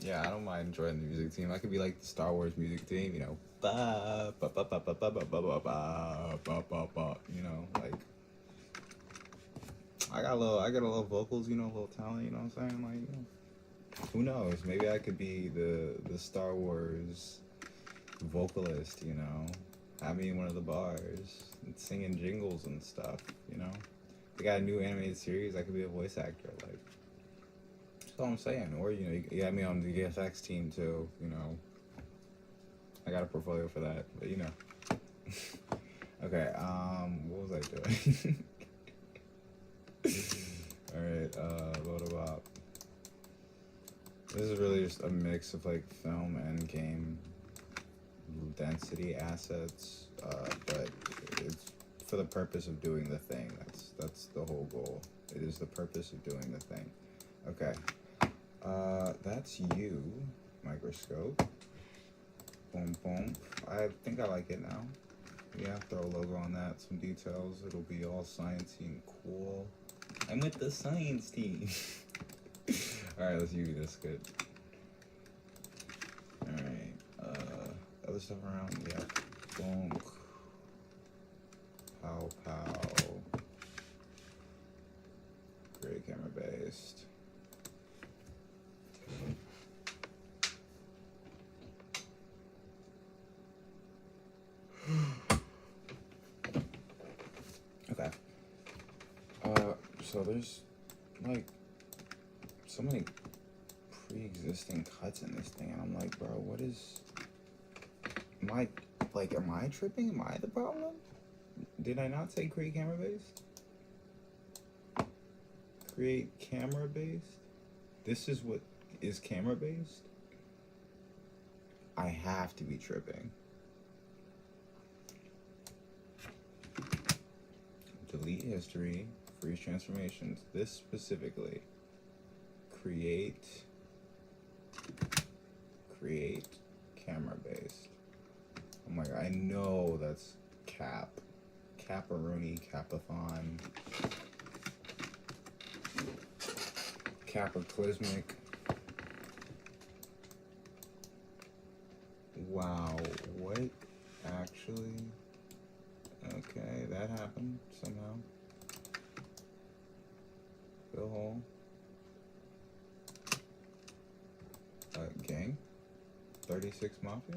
Yeah, I don't mind joining the music team. I could be like the Star Wars music team, you know. You know, like I got a little vocals, you know, a little talent, you know what I'm saying? Like, you know, who knows? Maybe I could be the Star Wars vocalist, you know. Have me in one of the bars, singing jingles and stuff, you know. They got a new animated series, I could be a voice actor, like. That's all I'm saying. Or, you know, you got me on the VFX team too, you know. I got a portfolio for that, but you know. Okay, what was I doing? Alright, what about... This is really just a mix of like film and game density assets, but it's for the purpose of doing the thing. That's the whole goal. It is the purpose of doing the thing. Okay. That's you, microscope. Boom, boom. I think I like it now. Yeah, throw a logo on that, some details. It'll be all sciencey and cool. I'm with the science team. Alright, let's use this. Good. Alright, other stuff around. Yeah. Boom. Pow, pow. Great camera based. Okay. So there's like so many pre-existing cuts in this thing, and I'm like, bro, what is? Am I tripping? Am I the problem? Did I not say create camera based? Create camera based? This is what is camera based? I have to be tripping. Delete history, freeze transformations. This specifically. Create camera based. Oh my god, I know that's cap. Caparoonie, Capathon. Capaclysmic. Wow, what actually? Okay, that happened somehow. Bill Hole. Gang. 36 Mafia.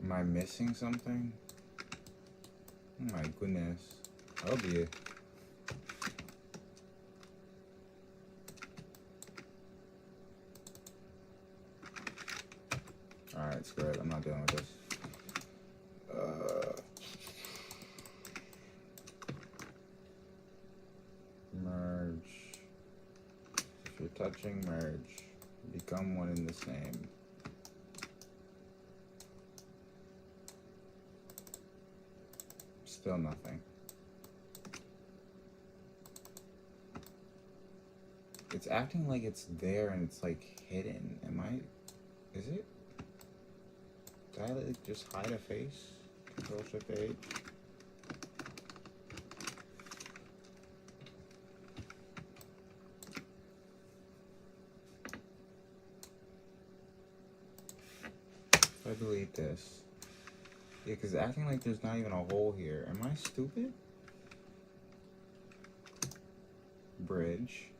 Am I missing something? Oh my goodness. Oh dear. Alright, screw it. I'm not dealing with this. Merge. touching, merge. Become one and the same. Still nothing. It's acting like it's there and it's like hidden. Is it? Did I like just hide a face? Control Shift H. If I delete this. Yeah, because it's acting like there's not even a hole here. Am I stupid? Bridge.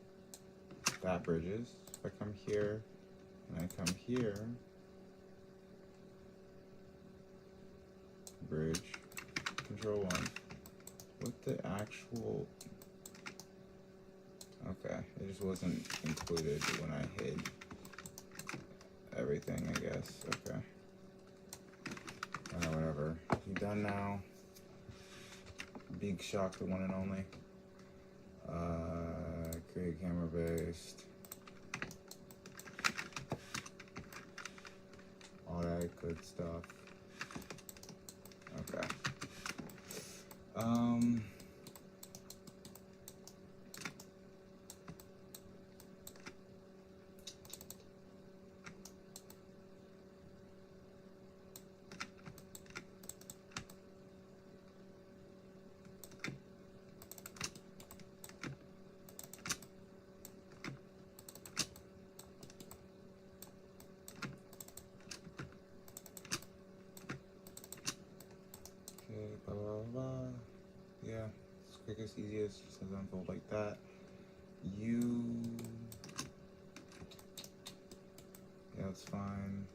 That bridges. If I come here and I come here, bridge, Control 1. What the actual... Okay, it just wasn't included when I hid everything, I guess. Okay. Whatever. You done now? Big Shock, the one and only. Create camera based. All that good stuff. Okay. Blah, blah, blah. Yeah, it's quickest, easiest, just as unfold like that. Yeah, it's fine.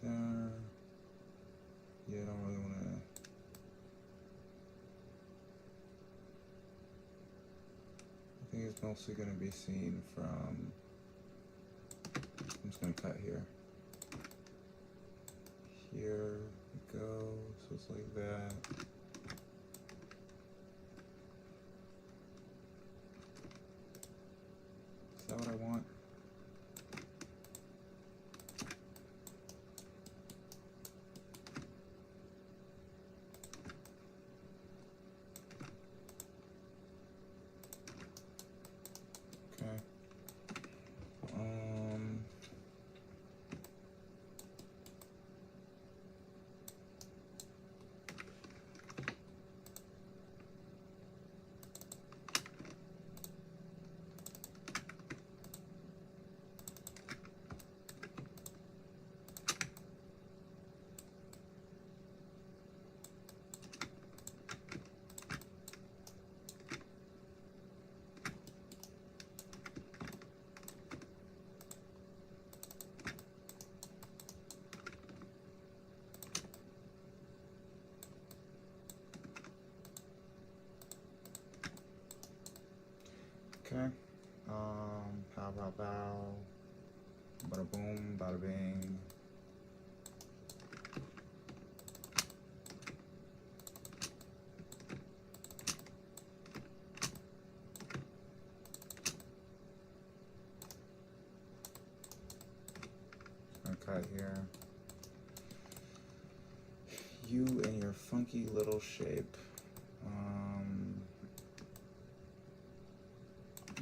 There. Yeah, I don't really want to. I think it's mostly going to be seen from. I'm just going to cut here. Here we go. So it's like that. Is that what I want? Okay. Okay. Pow, pow, pow. Bada boom, bada bing. Gonna cut here. You and your funky little shape.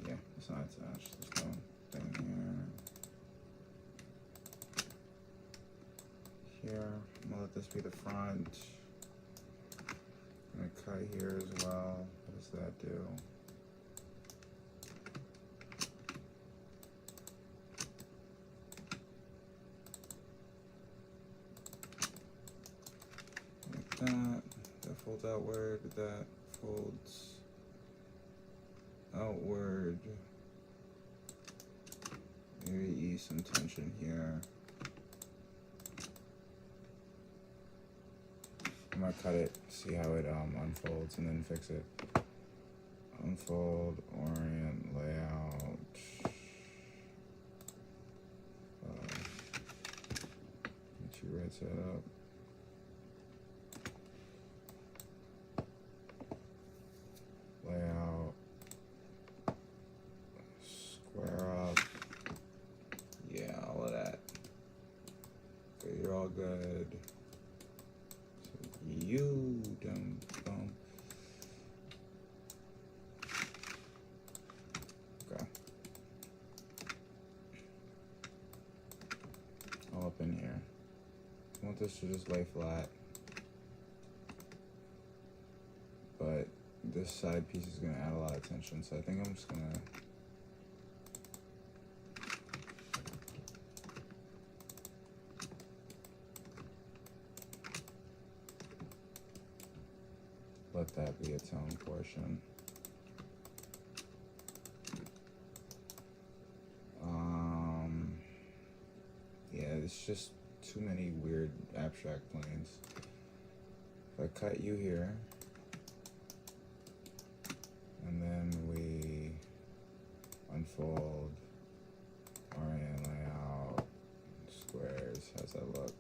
Yeah, it's not attached. There's no thing here. Here, I'm gonna let this be the front. I'm gonna cut here as well. What does that do? Like that. That folds outward. That folds outward. Maybe ease some tension here. I'm gonna cut it, see how it unfolds, and then fix it. Unfold, orient, layout. Get you right set up. good. So you don't boom. Okay. All up in here. I want this to just lay flat. But this side piece is gonna add a lot of tension, so I think I'm just gonna let that be a tone portion. Yeah, it's just too many weird abstract planes. If I cut you here, and then we unfold, orient layout, squares, how's that look?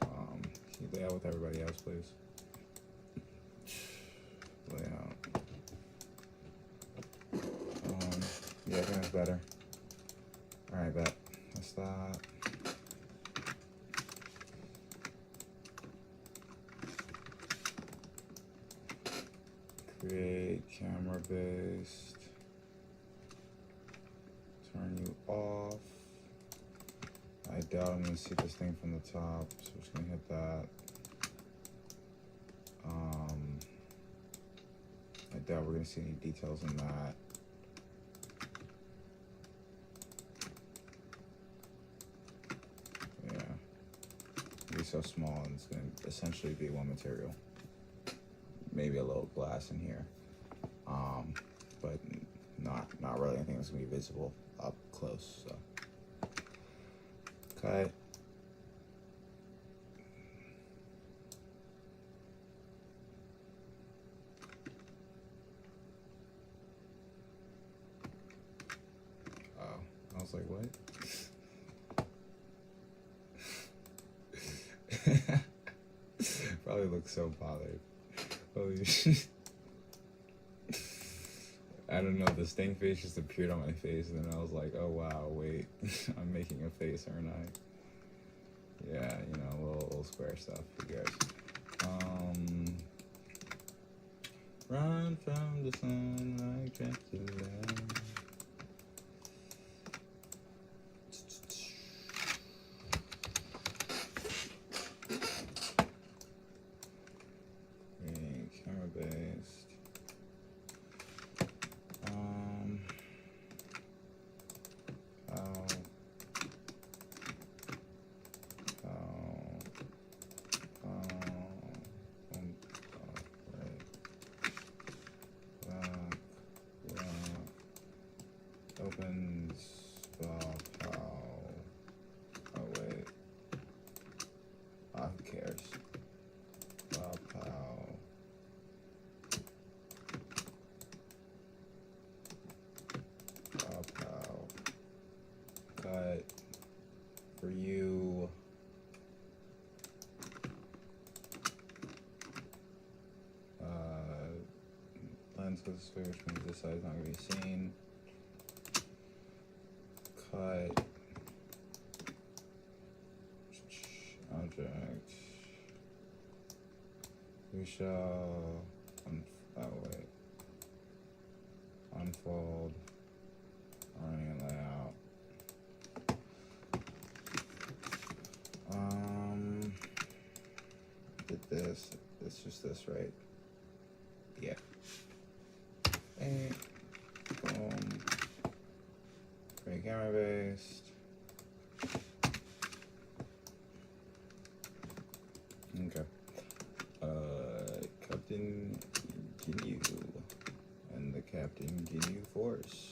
Can you lay out with everybody else, please? Layout. Yeah, I think that's better. Alright, bet. That's that. Create camera based. Turn you off. I doubt I'm gonna see this thing from the top, so we're just gonna hit that. I doubt we're gonna see any details in that. Yeah, it'll be so small, and it's gonna essentially be one material. Maybe a little glass in here, but not really anything that's gonna be visible up close. So, cut. Oh, I was like, what? Probably looks so bothered. Holy shit. I don't know, the stank face just appeared on my face, and then I was like, oh wow, wait, I'm making a face, aren't I? Yeah, you know, little square stuff, who cares? Run from the sun like Dracula. Camera based. Opens oh wait. Who cares? Cut for you. Lens goes this way, which means this side is not going to be seen. Cut. Object. We shall unfold. Orient layout. Did this. It's just this, right? Yeah. And boom. Create camera based. Okay. Captain Ginyu and the Captain Ginyu Force.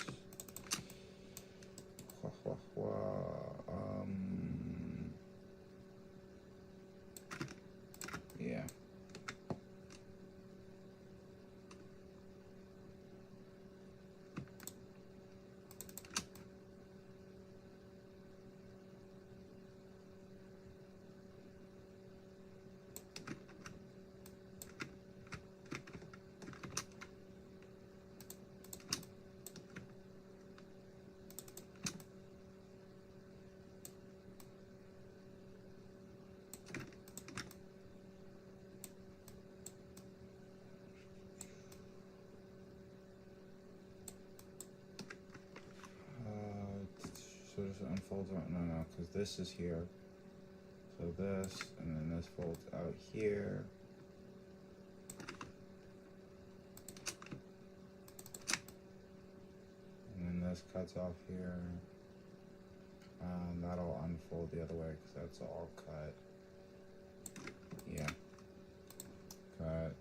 Yeah. just unfolds out. No, because this is here. So this, and then this folds out here. And then this cuts off here. That'll unfold the other way because that's all cut. Yeah. Cut.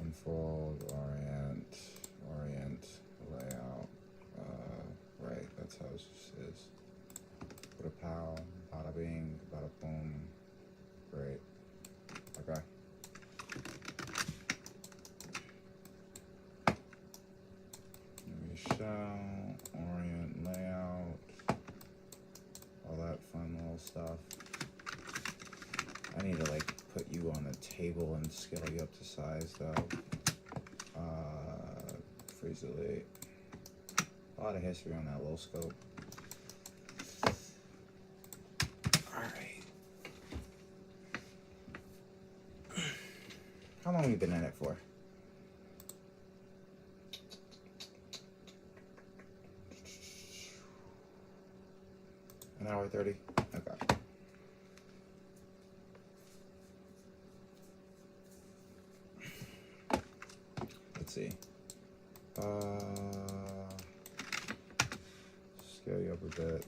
Unfold, orient, layout. Right, that's how this is. Bada pow, bada bing, bada boom. Great. Okay. Show, orient, layout, all that fun little stuff. I need to like put you on a table and scale you up to size though. Freeze Elite. A lot of history on that little scope. Alright. How long have you been in it for? An hour 30? Okay. Let's see. Scale you up a bit.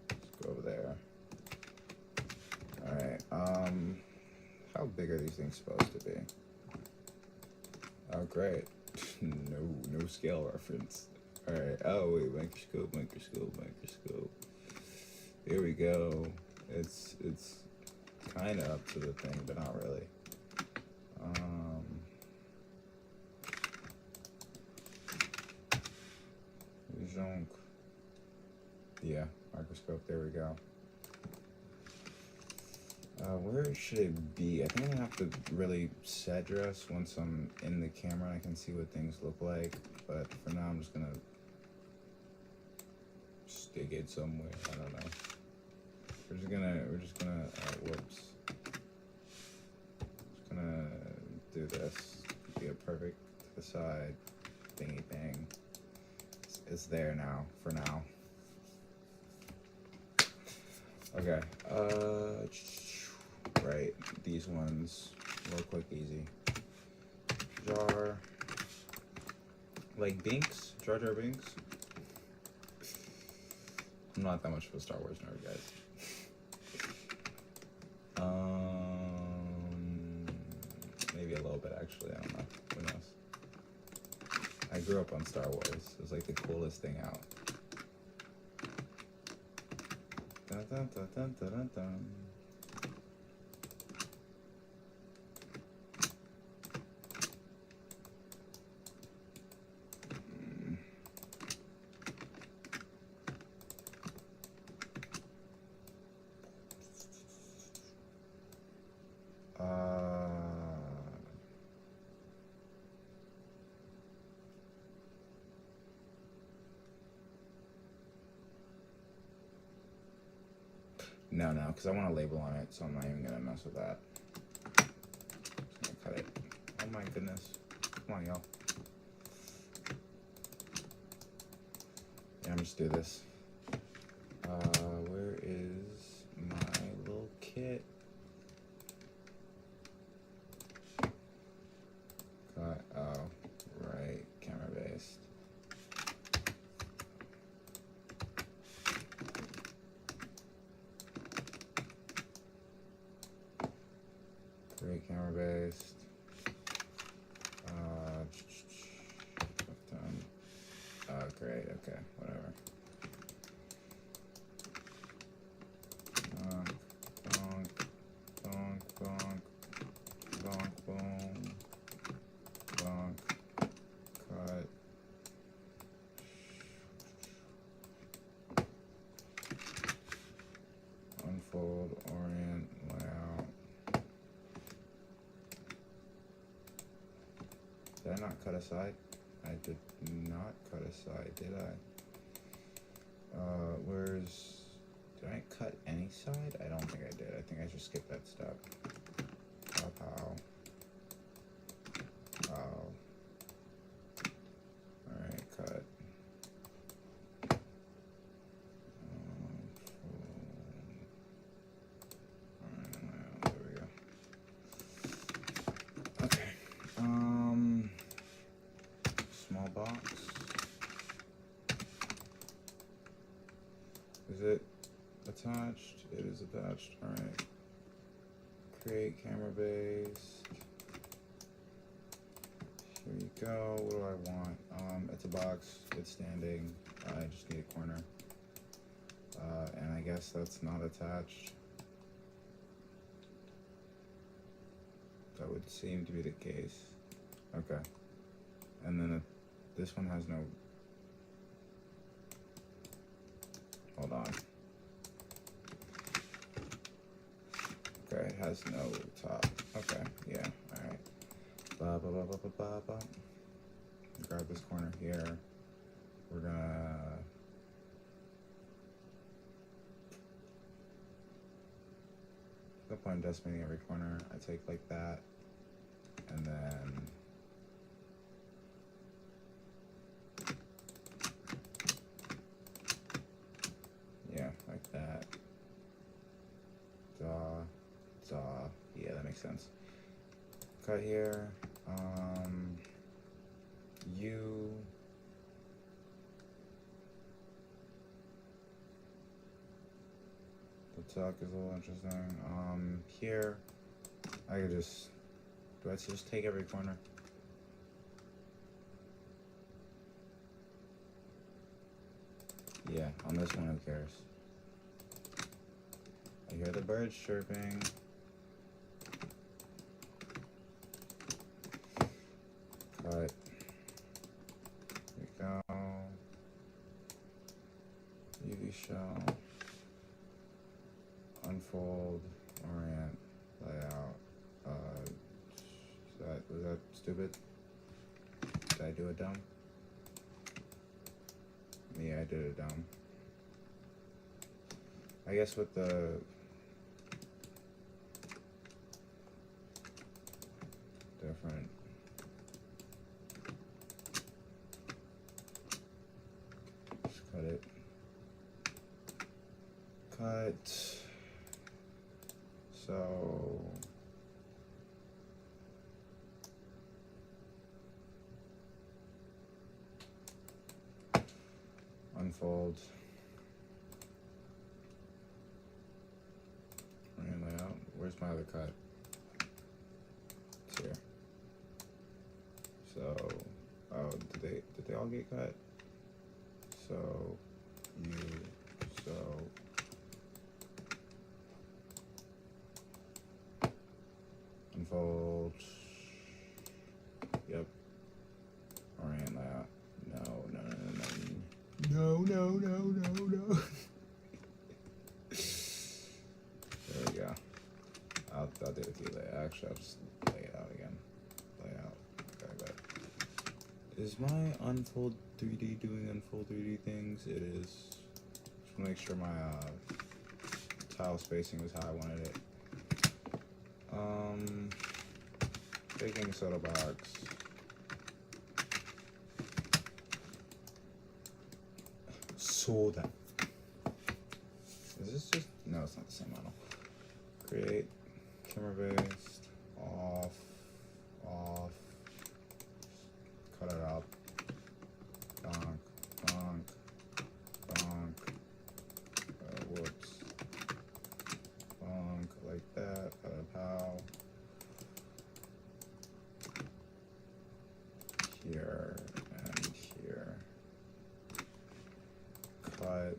Let's go over there. Alright, how big are these things supposed to be? Oh, great. No scale reference. Alright, oh wait, microscope. Here we go. It's kind of up to the thing, but not really. Zonk. Yeah, microscope, there we go. Where should it be? I think I'm gonna have to really set dress once I'm in the camera and I can see what things look like. But for now, I'm just gonna stick it somewhere. I don't know. We're just gonna, whoops. Just gonna do this. Be a perfect to the side thingy thing. It's there now, for now. Okay, right, these ones, real quick, easy. Jar, like Binks, Jar Jar Binks. I'm not that much of a Star Wars nerd, guys. Maybe a little bit, actually, I don't know, who knows. I grew up on Star Wars, it was like the coolest thing out. Dun, dun, dun, dun, dun, dun, dun. No, because I want a label on it, so I'm not even gonna mess with that. Just gonna cut it. Oh my goodness. Come on, y'all. Yeah, I'm just do this. Where is my little kit? Cut. Oh, right. Camera based. Great, camera based. Great, okay, whatever. Bonk, bonk, bonk, bonk, bonk, boom, bonk, cut. Unfold, orient, layout. Did I not cut aside? I did not cut aside, did I? Did I cut any side? I don't think I did. I think I just skipped that step. Pow. Alright, cut. it attached? It is attached. Alright. Create camera base. Here you go. What do I want? It's a box. It's standing. I just need a corner. And I guess that's not attached. That would seem to be the case. Okay. And then this one has no... Hold on. Okay, it has no top. Okay, yeah, alright. Grab this corner here. We're gonna... Up on decimating every corner. I take like that. And then... yeah, like that. Yeah, that makes sense. Cut here. The tuck is a little interesting. Here, I could just, do I just take every corner? Yeah, on this one, who cares? I hear the birds chirping. Cut. Here we go. UV shell. Unfold. Orient. Layout. Was that stupid? Did I do it dumb? Yeah, I did it dumb. I guess with the different just cut it. Cut. So unfold. And layout. Where's my other cut? It's here. So, oh, did they all get cut? So, unfold. Yep. Orient layout. No. There we go. I'll do it with you later. Actually, I'll just lay it out again. Layout. Okay, but is my unfold 3D doing unfold 3D things? It is. Just want to make sure my tile spacing was how I wanted it. Baking soda box. Soda. Is this just... no, it's not the same model. Create. Camera based. Off. Cut it up. Bonk. Whoops. Bonk. Like that. Pow. Here and here. Cut.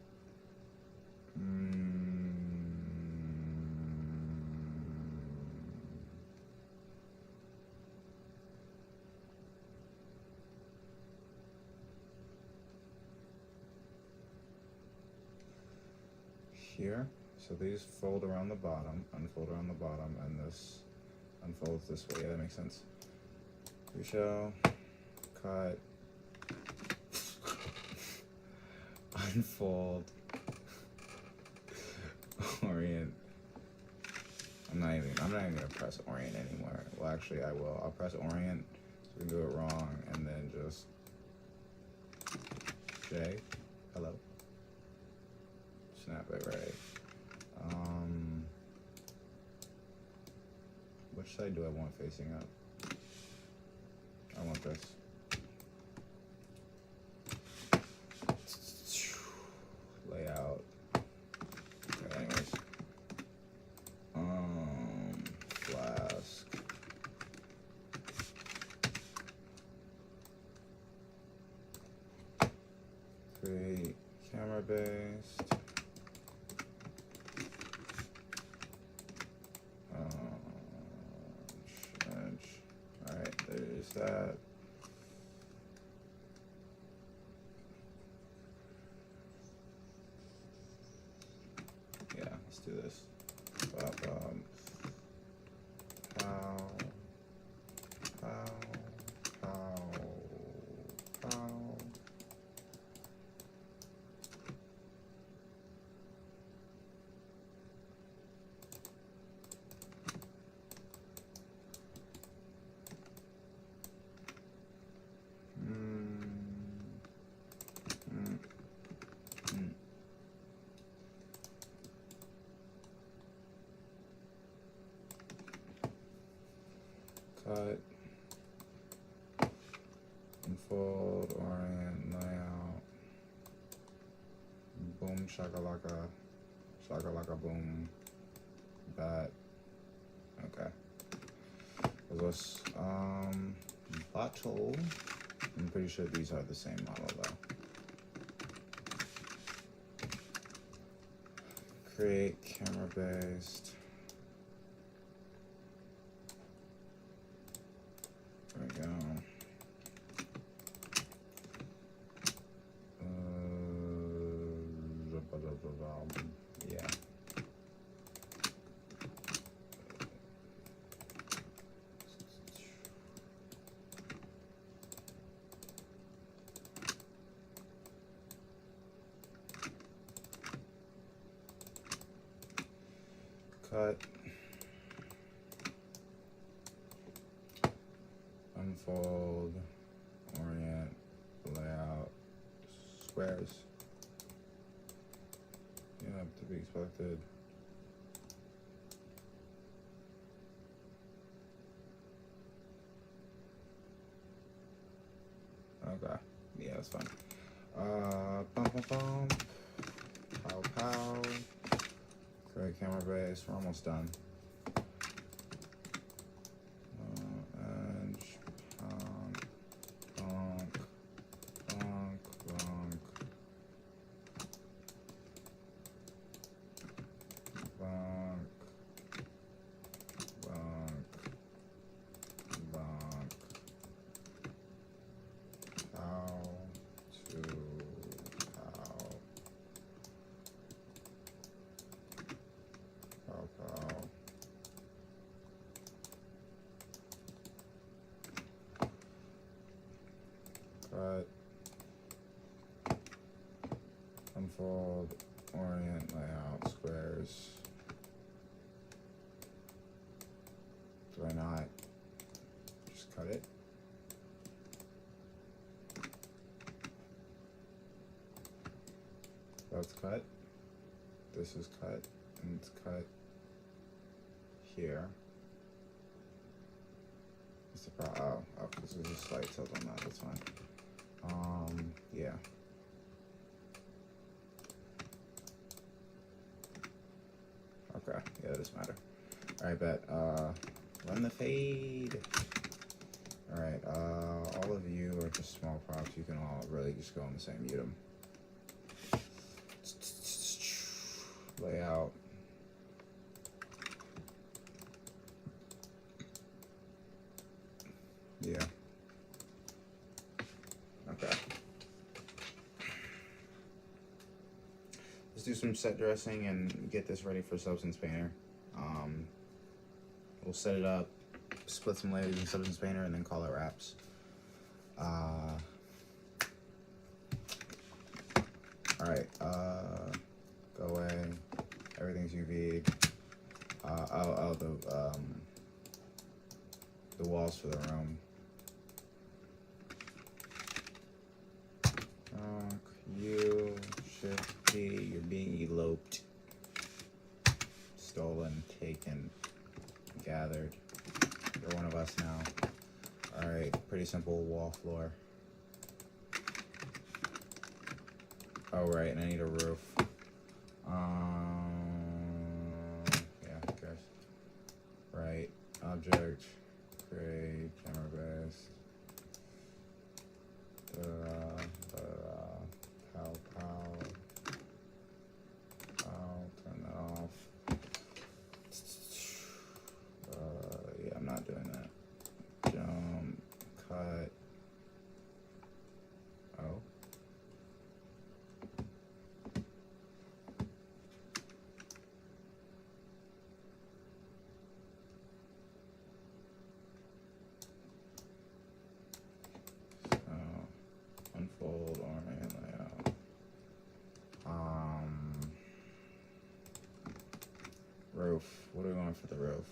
Here. So these fold around the bottom, unfold around the bottom, and this unfolds this way. Yeah, that makes sense. Reshow. Cut. Unfold. Orient. I'm not even gonna press orient anymore. Well, actually I will. I'll press orient so we can do it wrong, and then just J. Hello. Snap it right. Which side do I want facing up? I want this. Layout. Create camera based. Alright, there's that. Yeah, let's do this. How, cut, unfold, orient, layout, boom, shakalaka, boom, bat. Okay. Let's bottle. I'm pretty sure these are the same model though. Create camera based. There we go. Yeah. Cut. Unfold. Orient. Layout. Squares. Yeah, to be expected. Okay. Yeah, that's fine. Bum bum bum. Pow pow. Create camera base. We're almost done. And bonk, bonk, bonk, bonk, bonk, bonk, bonk. Pow to pow. Pow pow. Cut. Unfold. Orient. Layout. Squares. Do I not just cut it? That's cut. This is cut. And it's cut here. What's the problem? Oh, because there's a slight tilt on that. That's fine. Yeah. Okay. Yeah, that doesn't matter. Alright, bet. Run the fade. Alright, all of you are just small props. You can all really just go on the same Udemy. Layout. Yeah. Okay. Let's do some set dressing and get this ready for Substance Painter. We'll set it up, split some layers in Substance Painter, and then call it wraps. Alright, go away. Everything's UV'd. The walls for the room. You, Shift D, you're being eloped. Stolen, taken, gathered. You're one of us now. Alright, pretty simple wall floor. Oh, right, and I need a roof. Yeah, who cares? Right, object, create, camera base. Pow, going for the roof.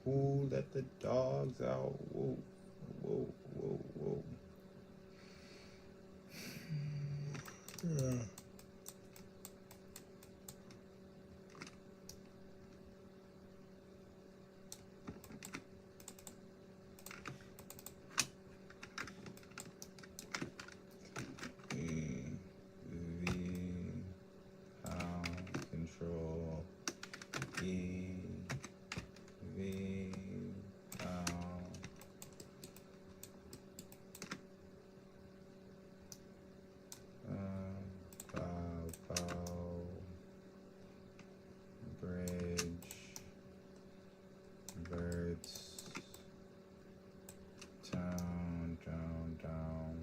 Who let the dogs out? Whoa, whoa, whoa, whoa. Yeah. Control E V bridge verts down down down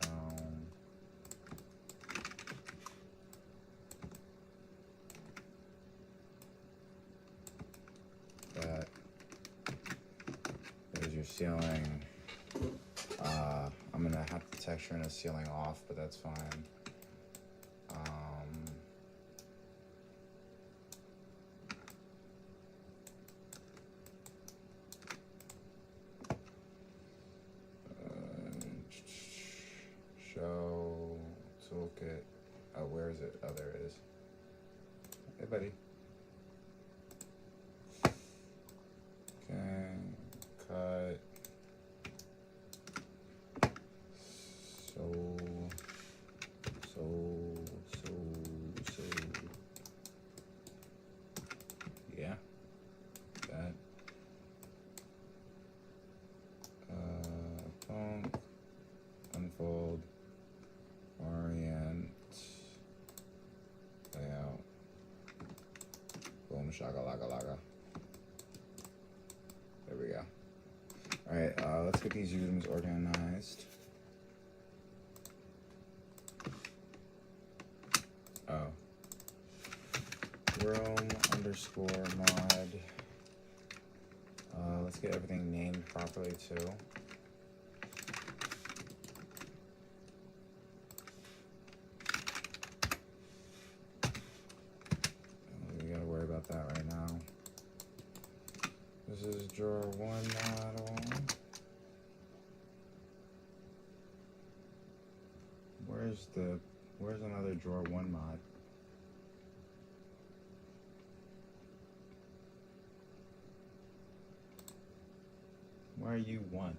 down. That there's your ceiling. I'm gonna have the texture in the ceiling off, but that's fine. Show toolkit. Oh, where is it? Oh, there it is. Hey, buddy. Okay, cut. So. Yeah. That. Funk. Unfold. Orient. Layout. Boom, shakalaka laka. There we go. Alright, let's get these rooms organized. Oh. Room underscore mod. Let's get everything named properly too. We gotta worry about that right now. This is drawer 1 model. Where's another drawer 1 mod? Why are you 1?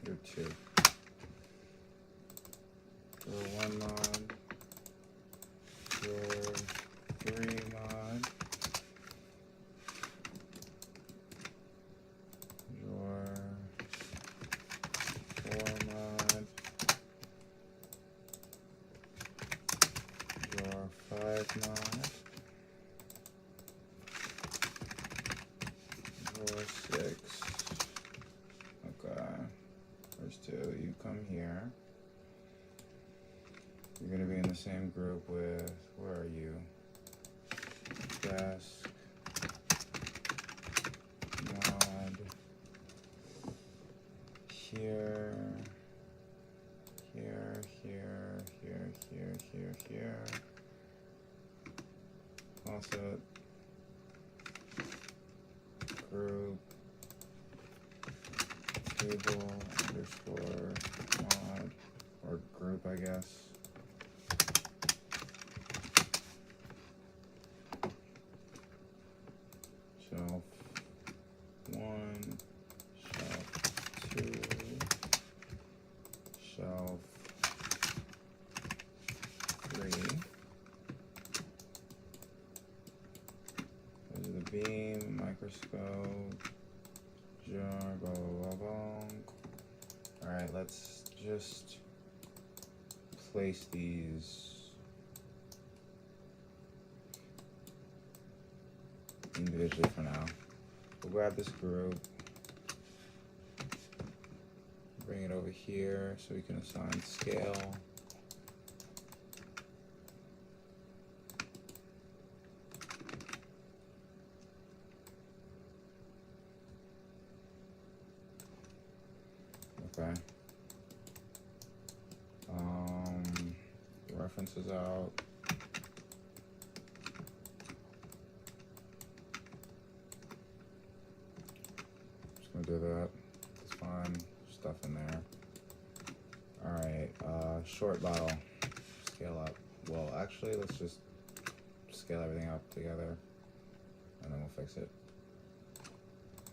You're 2. Drawer 1 mod. Drawer 3 mod. Drawer 4 mod. Drawer 5 mod. Drawer 6. Okay. There's 2. You come here. You're gonna be in the same group with, where are you? Desk. Mod. Here. Here. Also, group. Table underscore mod. Or group, I guess. Shelf 1, shelf 2, shelf 3. Those are the beam, microscope, jar, blah, blah, blah, blah. Alright, let's just place these individually for now. We'll grab this group, bring it over here so we can assign scale. Okay. references out. Just gonna do that. It's fine. Stuff in there. Alright, short bottle. Scale up. Well, actually, let's just scale everything up together, and then we'll fix it.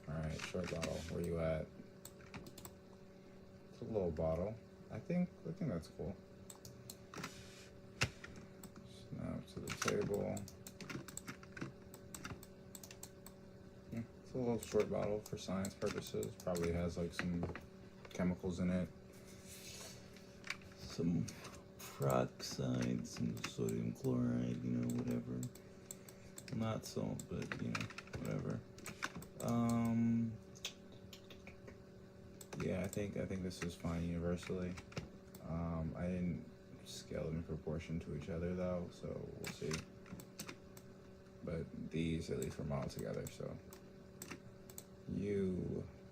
Alright, short bottle. Where you at? It's a little bottle. I think that's cool. Snap to the table. It's a little short bottle for science purposes. Probably has like some chemicals in it. Some peroxide, some sodium chloride, you know, whatever. Not salt, but you know, whatever. Yeah, I think this is fine universally. I didn't scale them in proportion to each other though, so we'll see. But these at least were modeled together, so.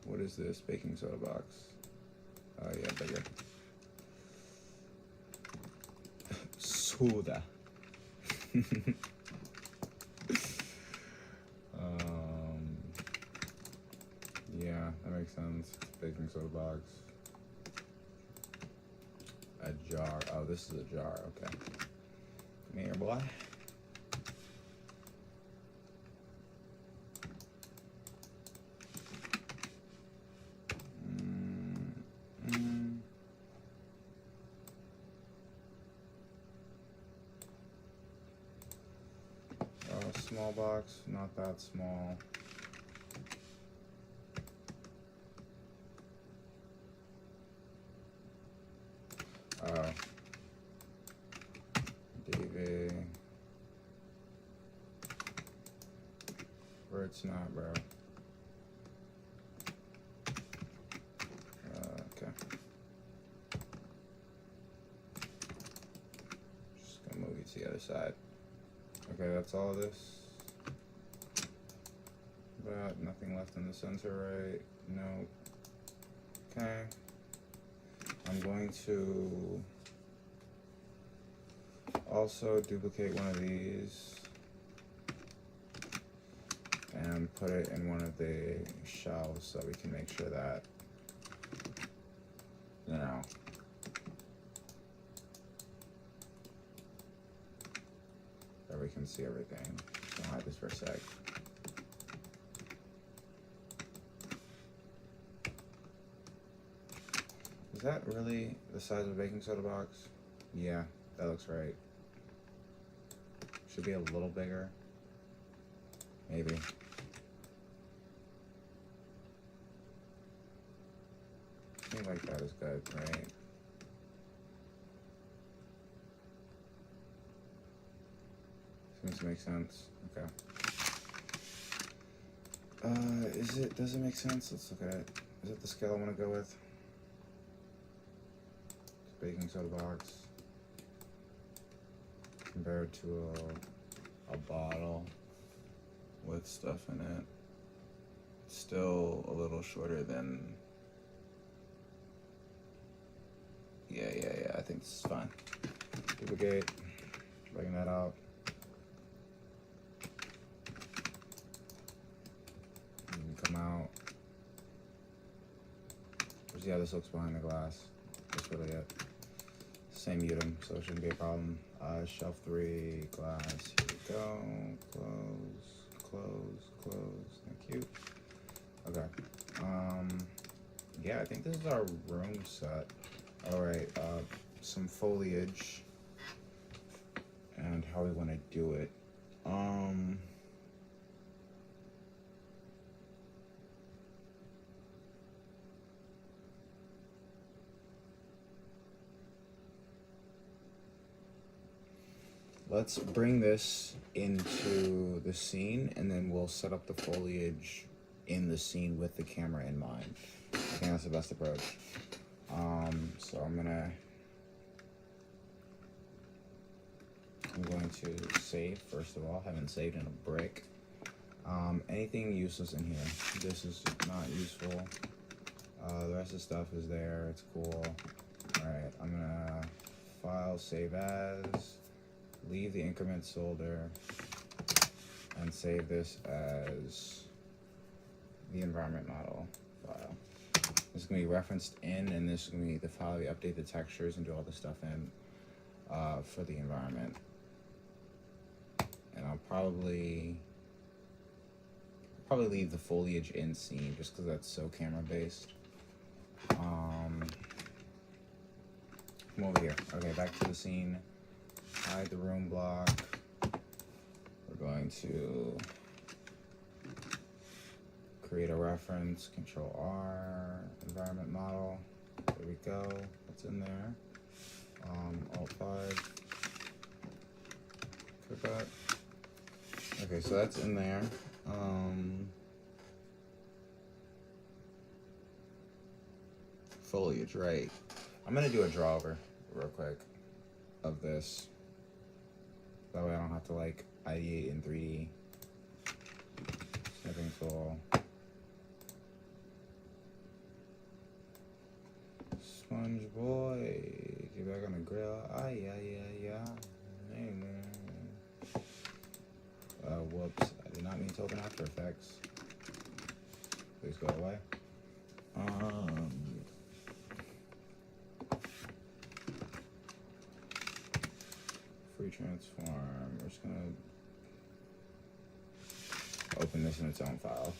What is this? Baking soda box. Oh yeah, bigger. Soda. Yeah, that makes sense. Baking soda box. A jar. Oh, this is a jar. Okay. Come here, boy. Small box, not that small. DV. Where it's not, bro. Okay. Just gonna move you to the other side. Okay, that's all of this. That, nothing left in the center, right? No. Okay. I'm going to also duplicate one of these and put it in one of the shelves so we can make sure that, you know, that we can see everything. Just gonna hide this for a sec. Is that really the size of a baking soda box? Yeah, that looks right. Should be a little bigger. Maybe. Something like that is good, right? Seems to make sense. Okay. Does it make sense? Let's look at it. Is it the scale I want to go with? Baking soda box compared to a bottle with stuff in it. Still a little shorter than. Yeah. I think this is fine. Duplicate. Bring that out. Come out. See how this looks behind the glass. That's really it. Same Udemy, so it shouldn't be a problem. Shelf 3, glass, here we go. Close. Thank you. Okay. Yeah, I think this is our room set. Alright, some foliage and how we want to do it. Let's bring this into the scene and then we'll set up the foliage in the scene with the camera in mind. I think that's the best approach. So I'm going to save first of all. Haven't saved in a brick. Anything useless in here. This is not useful. The rest of the stuff is there. It's cool. Alright, I'm gonna file, save as, leave the increment solder, and save this as the environment model file. This is going to be referenced in, and this is going to be the file we update the textures and do all the stuff in for the environment. And I'll probably leave the foliage in scene just because that's so camera based. Come over here. Okay, back to the scene. Hide the room block. We're going to create a reference, Control R, environment model. There we go. What's in there? Alt 5. Click that. Okay, so that's in there. Foliage, right. I'm gonna do a draw over real quick of this. That way I don't have to like ideate in 3D. Snipping tool. Sponge boy, get back on the grill. Yeah. Whoops, I did not mean to open After Effects. Please go away. Free transform. We're just gonna open this in its own file.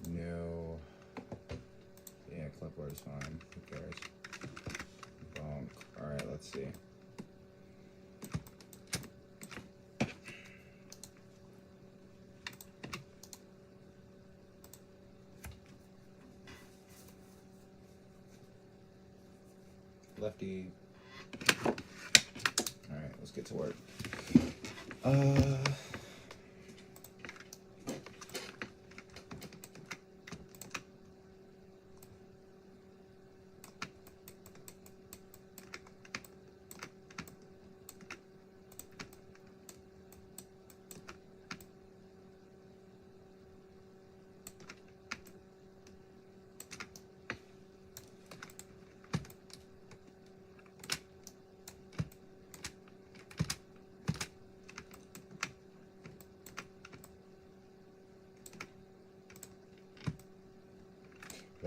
No. Yeah, clipboard is fine. Who cares? Bonk. Alright, let's see. Lefty. Alright, let's get to work.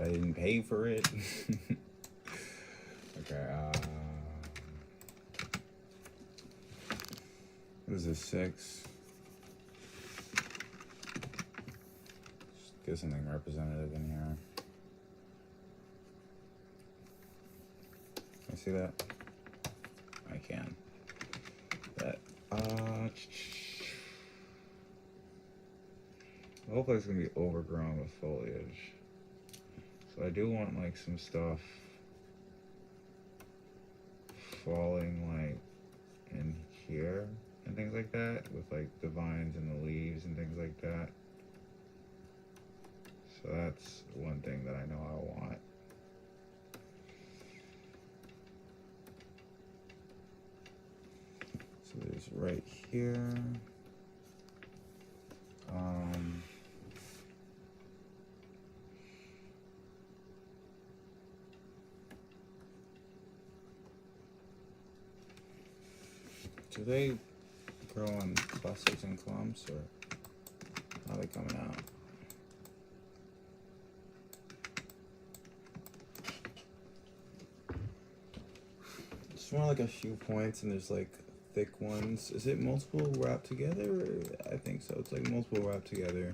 I didn't pay for it. Okay, what is this, 6? Just get something representative in here. Can I see that? I can. That, the whole place is gonna be overgrown with foliage. So I do want like some stuff falling like in here and things like that, with like the vines and the leaves and things like that. So that's one thing that I know I want. So there's right here. Do they grow on clusters and clumps, or how are they coming out? Just want like a few points, and there's like thick ones. Is it multiple wrapped together? I think so. It's like multiple wrapped together.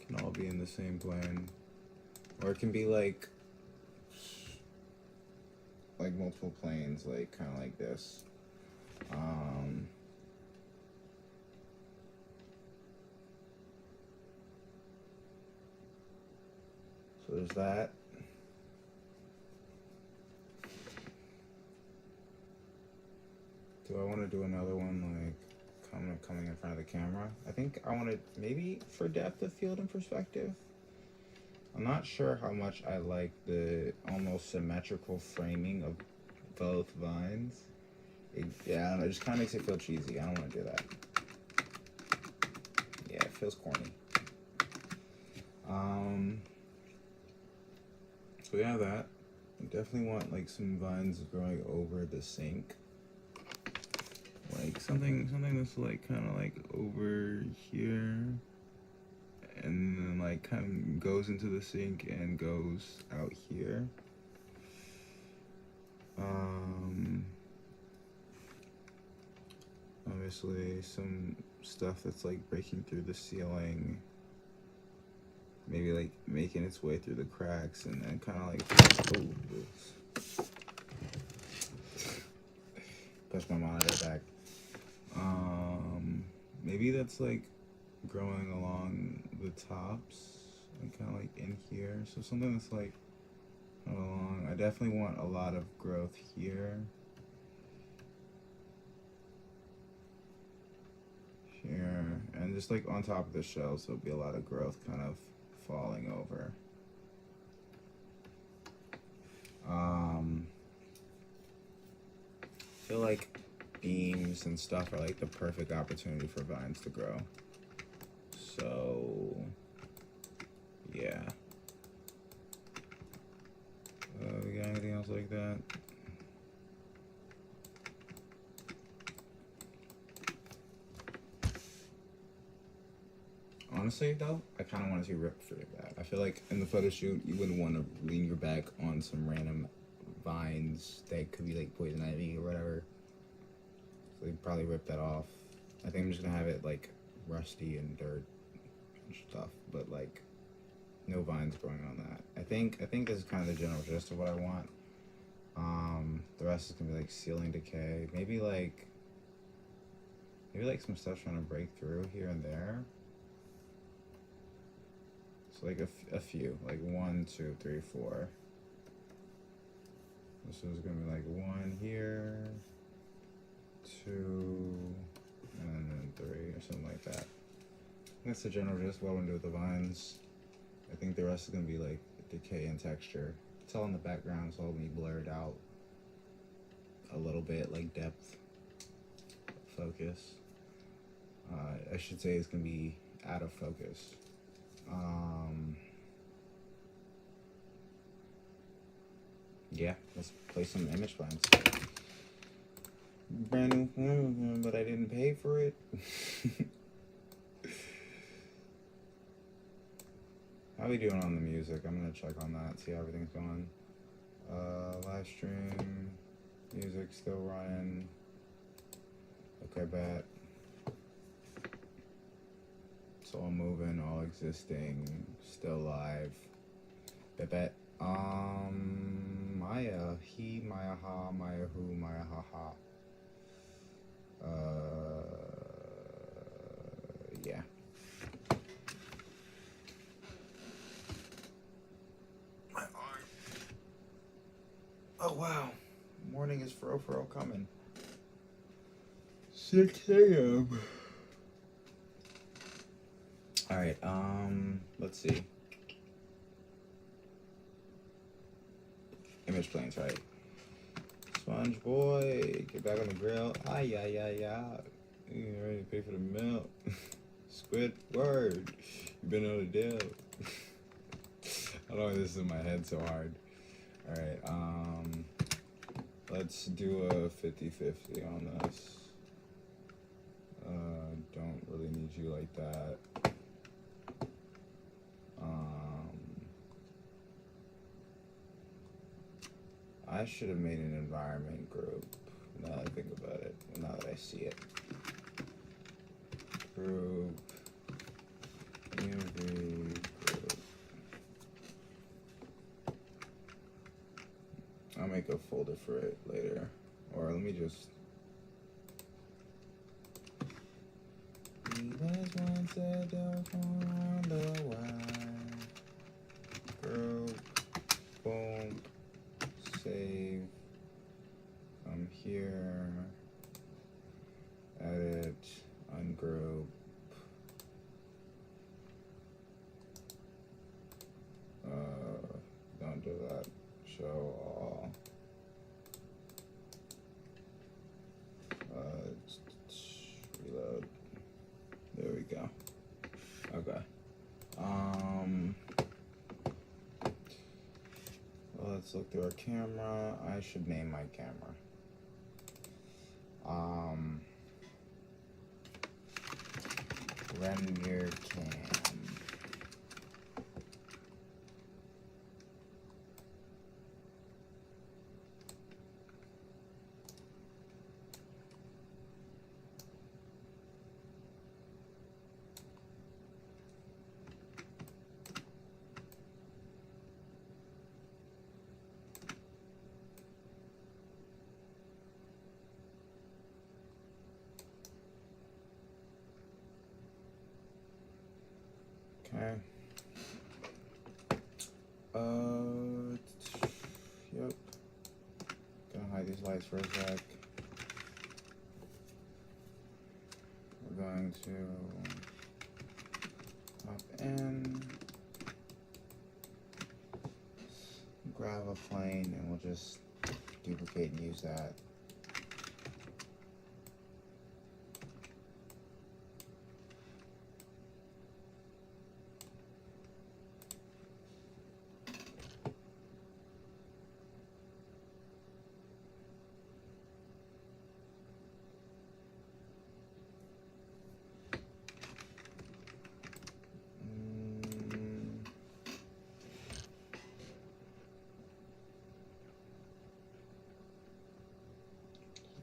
Can all be in the same plane, or it can be like multiple planes, like kind of like this. So there's that. Do I want to do another one like coming in front of the camera? I think I want to maybe for depth of field and perspective. I'm not sure how much I like the almost symmetrical framing of both vines. Yeah, I don't know, it just kind of makes it feel cheesy. I don't want to do that. Yeah, it feels corny. Um, so yeah, that. I definitely want like some vines growing over the sink. Like something that's like kind of like over here, and then like kind of goes into the sink and goes out here. Obviously some stuff that's like breaking through the ceiling, maybe like making its way through the cracks, and then kind of like, oh, push my monitor back. Maybe that's like growing along the tops and kind of like in here. So something that's like along. I definitely want a lot of growth here. Here. And just like on top of the shelves, there'll be a lot of growth kind of falling over. I feel like beams and stuff are like the perfect opportunity for vines to grow. So, yeah. We got anything else like that? Honestly, though, I kind of want to see Rip for that. I feel like in the photo shoot, you wouldn't want to lean your back on some random vines that could be like poison ivy or whatever. So they'd probably rip that off. I think I'm just gonna have it like rusty and dirt and stuff, but like no vines growing on that. I think this is kind of the general gist of what I want. The rest is gonna be like ceiling decay. Maybe like some stuff trying to break through here and there. So like a few, like 1, 2, 3, 4. This is gonna be like 1 here, 2, and then 3 or something like that. That's the general gist of what I'm gonna do with the vines. I think the rest is gonna be like decay and texture. It's all in the background, so it'll be blurred out a little bit, like depth, focus. I should say it's gonna be out of focus. Yeah, let's play some image plans. Brand new one, but I didn't pay for it. How we doing on the music? I'm gonna check on that, see how everything's going. Live stream, music still running. Okay, bet. It's all moving, all existing, still live. Bet. Maya, he, Maya, ha, Maya, who, Maya, ha, ha. Yeah. My arm. Oh, wow. Morning is for coming. 6 a.m. Alright, let's see. Image planes, right? Sponge boy, get back on the grill. Ay. You ready to pay for the milk? Squidward, you been on a deal. I don't know why this is in my head so hard. Alright, let's do a 50-50 on this. Don't really need you like that. I should have made an environment group, now that I think about it, now that I see it. Group, UV group. I'll make a folder for it later, or let me just. He was once a dog on the wild. Group, boom. Save. I'm here. Edit. Ungroup. Don't do that. Show all. Reload. There we go. Okay. look through our camera. I should name my camera. Render cam. Okay. Yep. Gonna hide these lights for a sec. We're going to hop in, grab a plane, and we'll just duplicate and use that.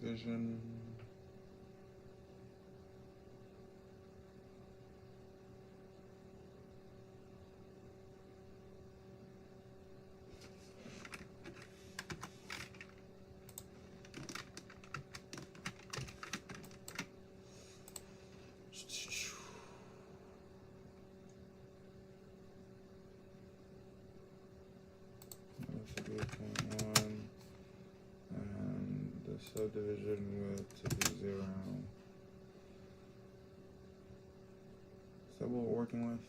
Vision. Subdivision width to be 0. Is that what we're working with?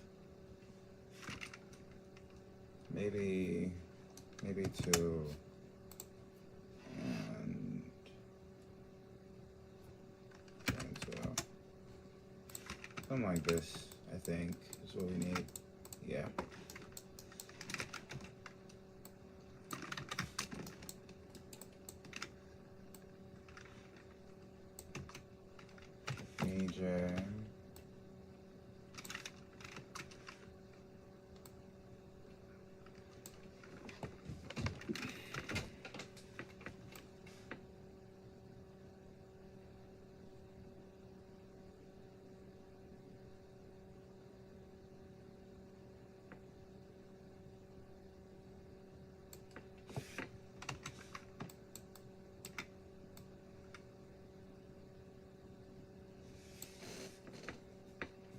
Maybe 2. And 0. Something like this, I think, is what we need. Yeah. Major.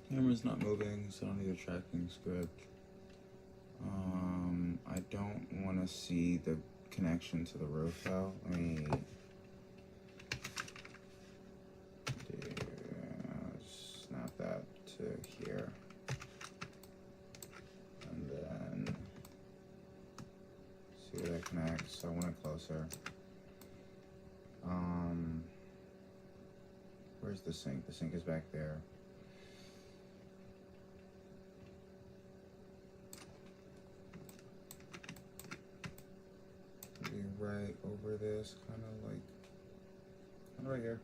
Camera's not moving, so I don't need a tracking script. I don't want to see the connection to the roof though. Let me snap that to here. And then see where that connects. I want it closer. Where's the sink? The sink is back there. Right over this, kind of right here.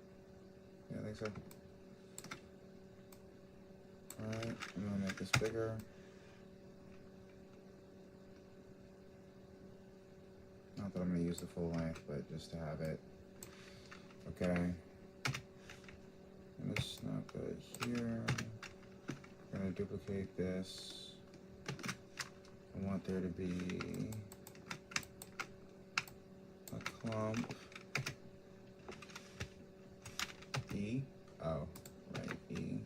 Yeah, I think so. Alright, I'm gonna make this bigger. Not that I'm gonna use the full length, but just to have it. Okay. I'm gonna snap that here. I'm gonna duplicate this. I want there to be a clump. E. Oh, right, E.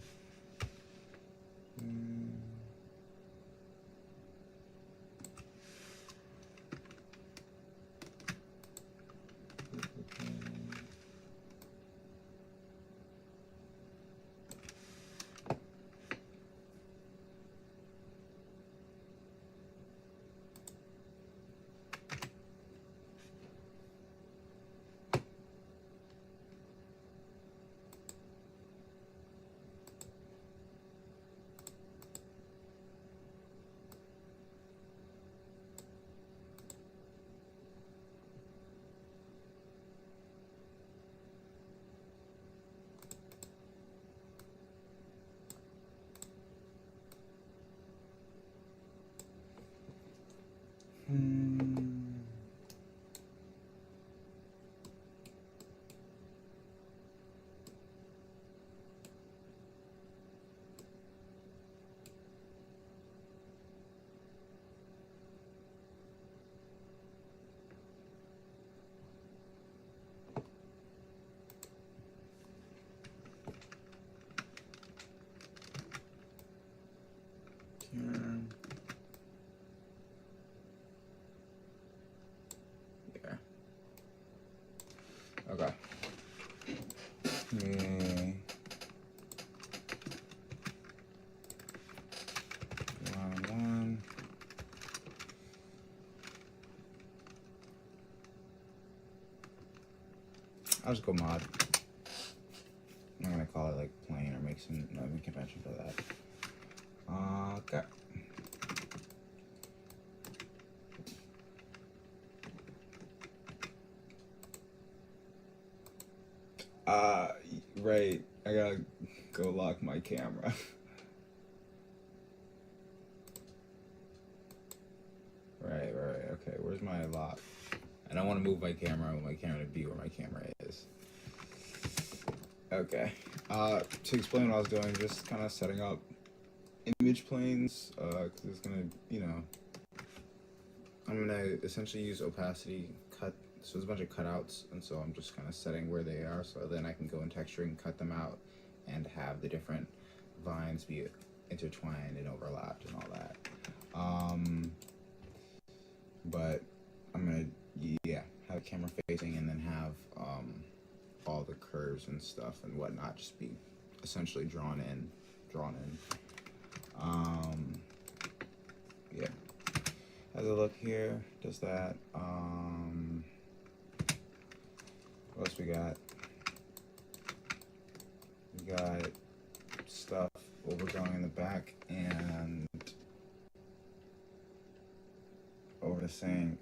Okay. Yeah. One. I'll just go mod. I'm not gonna call it like plain or make some naming convention for that. Okay. Right. I gotta go lock my camera. Right. Okay. Where's my lock? I don't want to move my camera. I want my camera to be where my camera is. Okay. To explain what I was doing, just kind of setting up image planes, because it's gonna, I'm gonna essentially use opacity cut. So there's a bunch of cutouts, and so I'm just kind of setting where they are, so then I can go in texturing, cut them out, and have the different vines be intertwined and overlapped and all that. But I'm gonna, have a camera facing, and then have all the curves and stuff and whatnot just be essentially drawn in. Yeah. Has a look here, does that. What else we got? We got stuff overgoing in the back and over the sink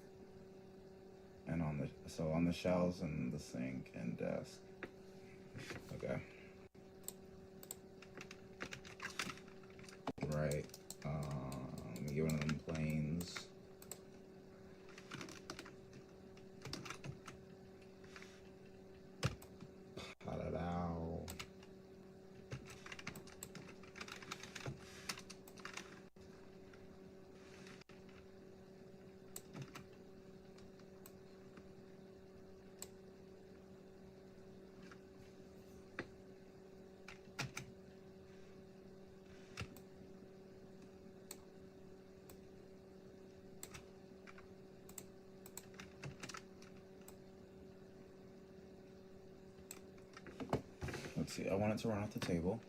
and on the shelves and the sink and desk. Okay. Right. Let me get one of them planes. Pot it out. Let's see, I want it to run off the table.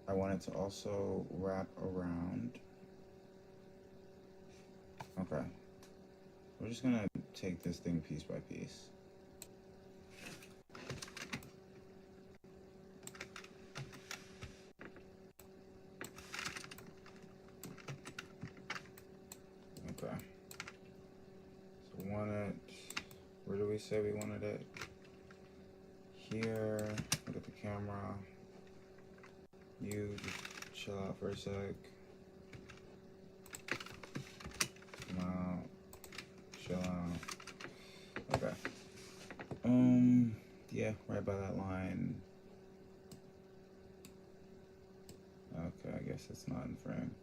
I want it to also wrap around. Okay. We're just gonna take this thing piece by piece. Okay. So want it, where do we say we wanted it? Here, look at the camera. You just chill out for a sec. Come out. Chill out. Okay. Yeah, right by that line. Okay, I guess it's not in frame.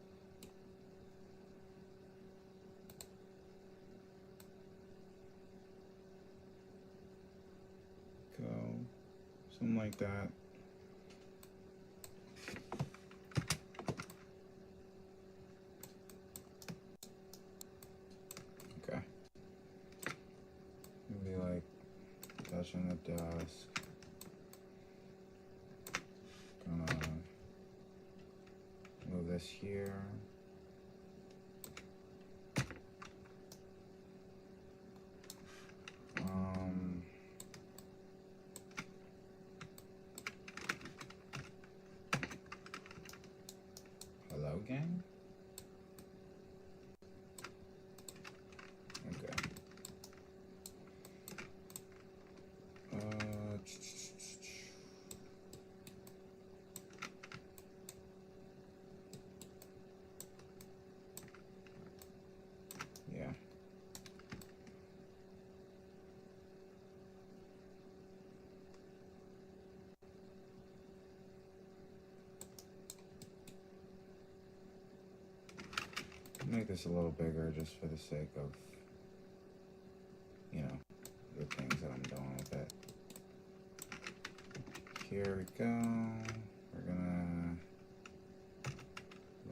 Go. Something like that. Okay. Maybe like touching the desk. Gonna move this here. Hello, gang? Okay. Yeah. Make this a little bigger just for the sake of, the things that I'm doing with it. Here we go. We're gonna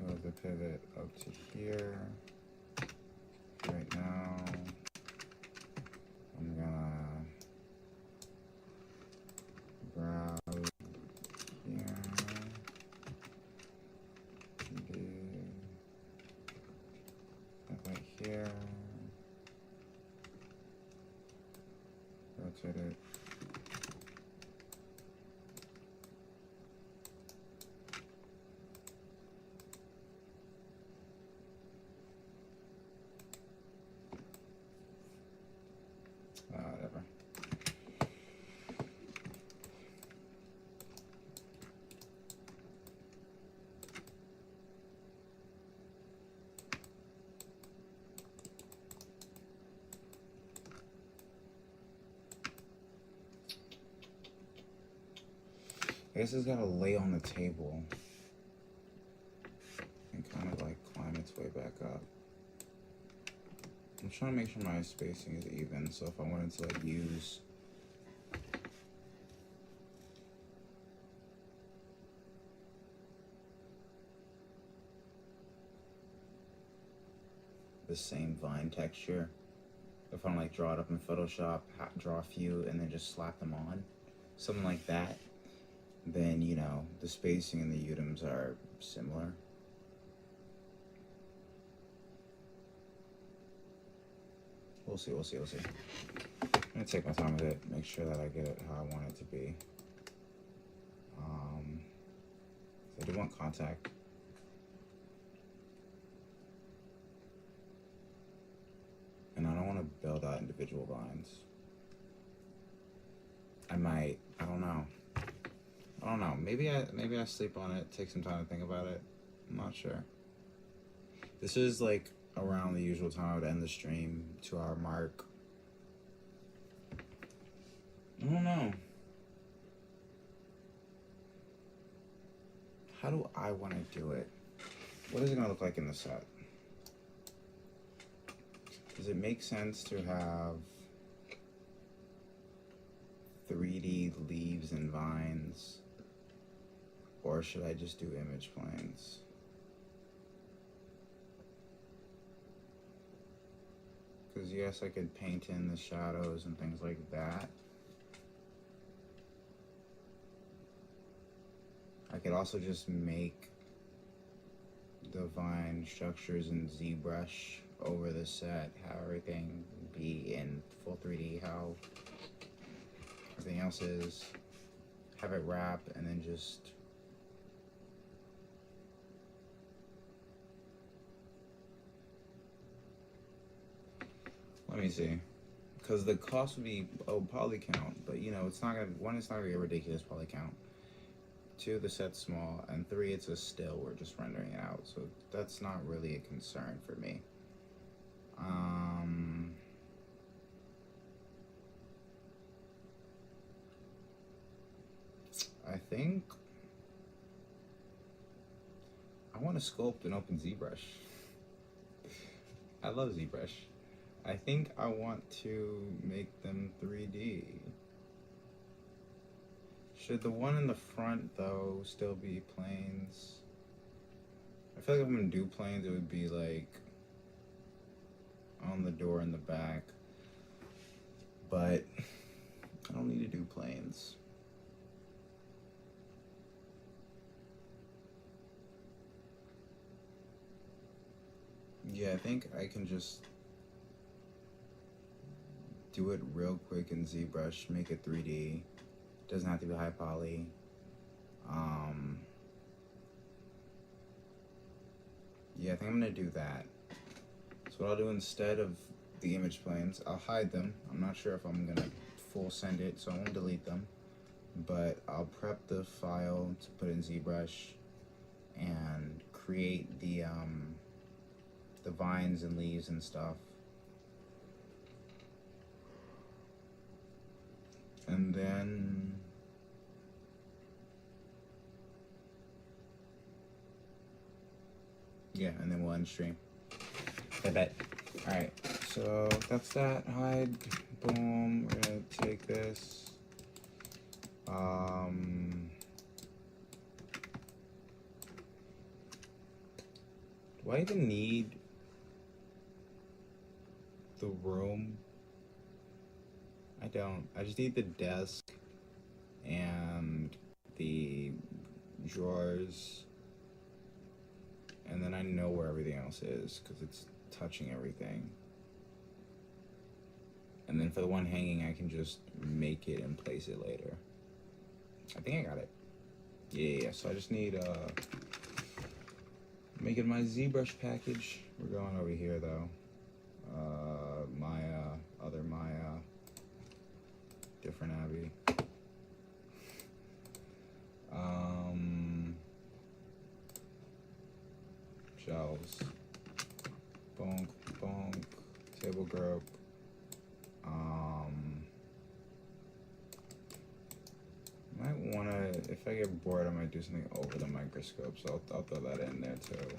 move the pivot up to here. Right now, I'm gonna rotate it. Whatever. I guess it's gotta lay on the table and kind of like climb its way back up. I'm trying to make sure my spacing is even, so if I wanted to like use the same vine texture, if I like draw it up in Photoshop, draw a few and then just slap them on, something like that, then you know the spacing and the Udums are similar. We'll see. I'm gonna take my time with it, make sure that I get it how I want it to be. So I do want contact. And I don't want to build out individual vines. I might. I don't know. Maybe I sleep on it, take some time to think about it. I'm not sure. This is like around the usual time I would end the stream, 2-hour mark. I don't know. How do I want to do it? What is it gonna look like in the set? Does it make sense to have 3D leaves and vines? Or should I just do image planes? Because yes, I could paint in the shadows and things like that. I could also just make the vine structures in ZBrush over the set, have everything be in full 3D, how everything else is, have it wrap, and then just let me see, because the cost would be poly count, but you know it's not gonna, one, it's not gonna be a ridiculous poly count, 2, the set's small, and 3, it's a still, we're just rendering it out, so that's not really a concern for me. I think I want to sculpt and open ZBrush. I love ZBrush. I think I want to make them 3D. Should the one in the front though still be planes? I feel like if I'm gonna do planes, it would be like on the door in the back, but I don't need to do planes. Yeah, I think I can just do it real quick in ZBrush, make it 3D. Doesn't have to be high poly. Yeah, I think I'm gonna do that. So what I'll do instead of the image planes, I'll hide them. I'm not sure if I'm gonna full send it, so I won't delete them. But I'll prep the file to put in ZBrush and create the vines and leaves and stuff. And then yeah, and then we'll end stream. I bet. Alright, so that's that. Hide. Boom. We're gonna take this. Do I even need the room? I don't. I just need the desk and the drawers, and then I know where everything else is because it's touching everything. And then for the one hanging, I can just make it and place it later. I think I got it. Yeah, so I just need making my ZBrush package. We're going over here though. Maya, other Maya, different Abby. Shelves. Bonk, bonk, table group. Might wanna, if I get bored, I might do something over the microscope, so I'll throw that in there too.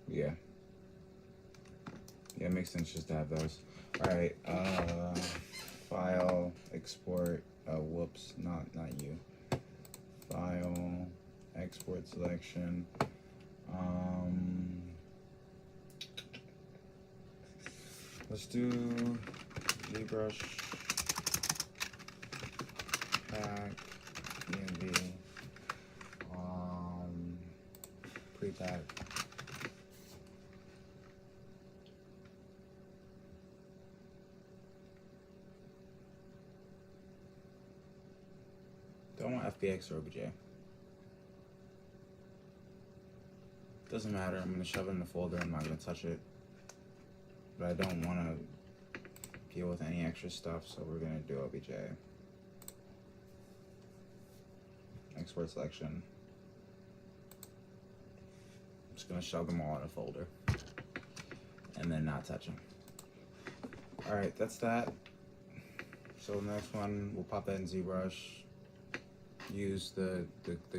Yeah. Yeah, it makes sense just to have those. Alright, file, export, whoops, not you. File, export selection. Let's do ZBrush, pack, PNG, pre-pack. Don't want FBX or OBJ. Doesn't matter, I'm gonna shove it in the folder, I'm not gonna touch it. But I don't wanna deal with any extra stuff, so we're gonna do OBJ. Export selection. I'm just gonna shove them all in a folder. And then not touch them. Alright, that's that. So the next one, we'll pop that in ZBrush. Use the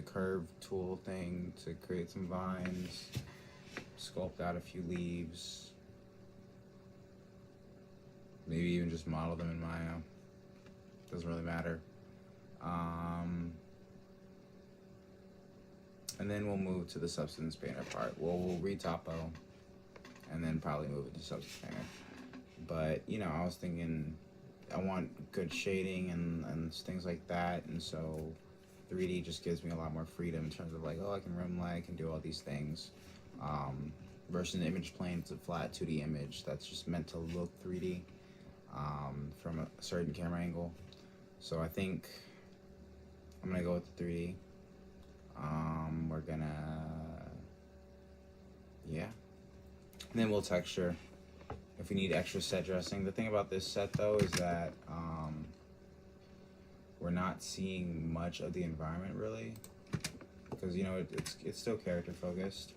curve tool thing to create some vines. Sculpt out a few leaves. Maybe even just model them in Maya. Doesn't really matter. And then we'll move to the Substance Painter part. We'll re-topo and then probably move it to Substance Painter. But, you know, I was thinking I want good shading and things like that, and so 3D just gives me a lot more freedom in terms of like, oh, I can room light, I can do all these things. Versus an image plane, it's a flat 2D image that's just meant to look 3D from a certain camera angle. So I think I'm gonna go with the 3D. We're gonna, yeah. And then we'll texture if we need extra set dressing. The thing about this set though is that we're not seeing much of the environment really, because you know it's still character focused.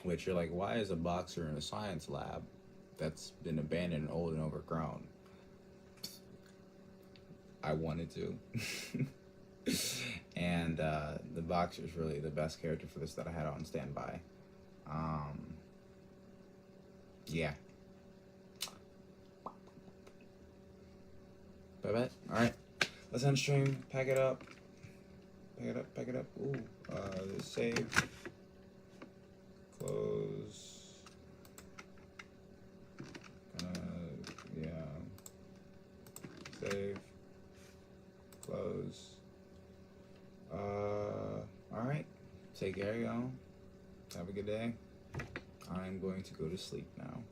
Which you're like, why is a boxer in a science lab that's been abandoned and old and overgrown? I wanted to. And the boxer is really the best character for this that I had on standby. Yeah. Bye-bye. Alright. Let's end stream. Pack it up. Pack it up, pack it up. Ooh. Save. Close. Yeah. Save. Close. Alright. Take care, y'all. Have a good day. I'm going to go to sleep now.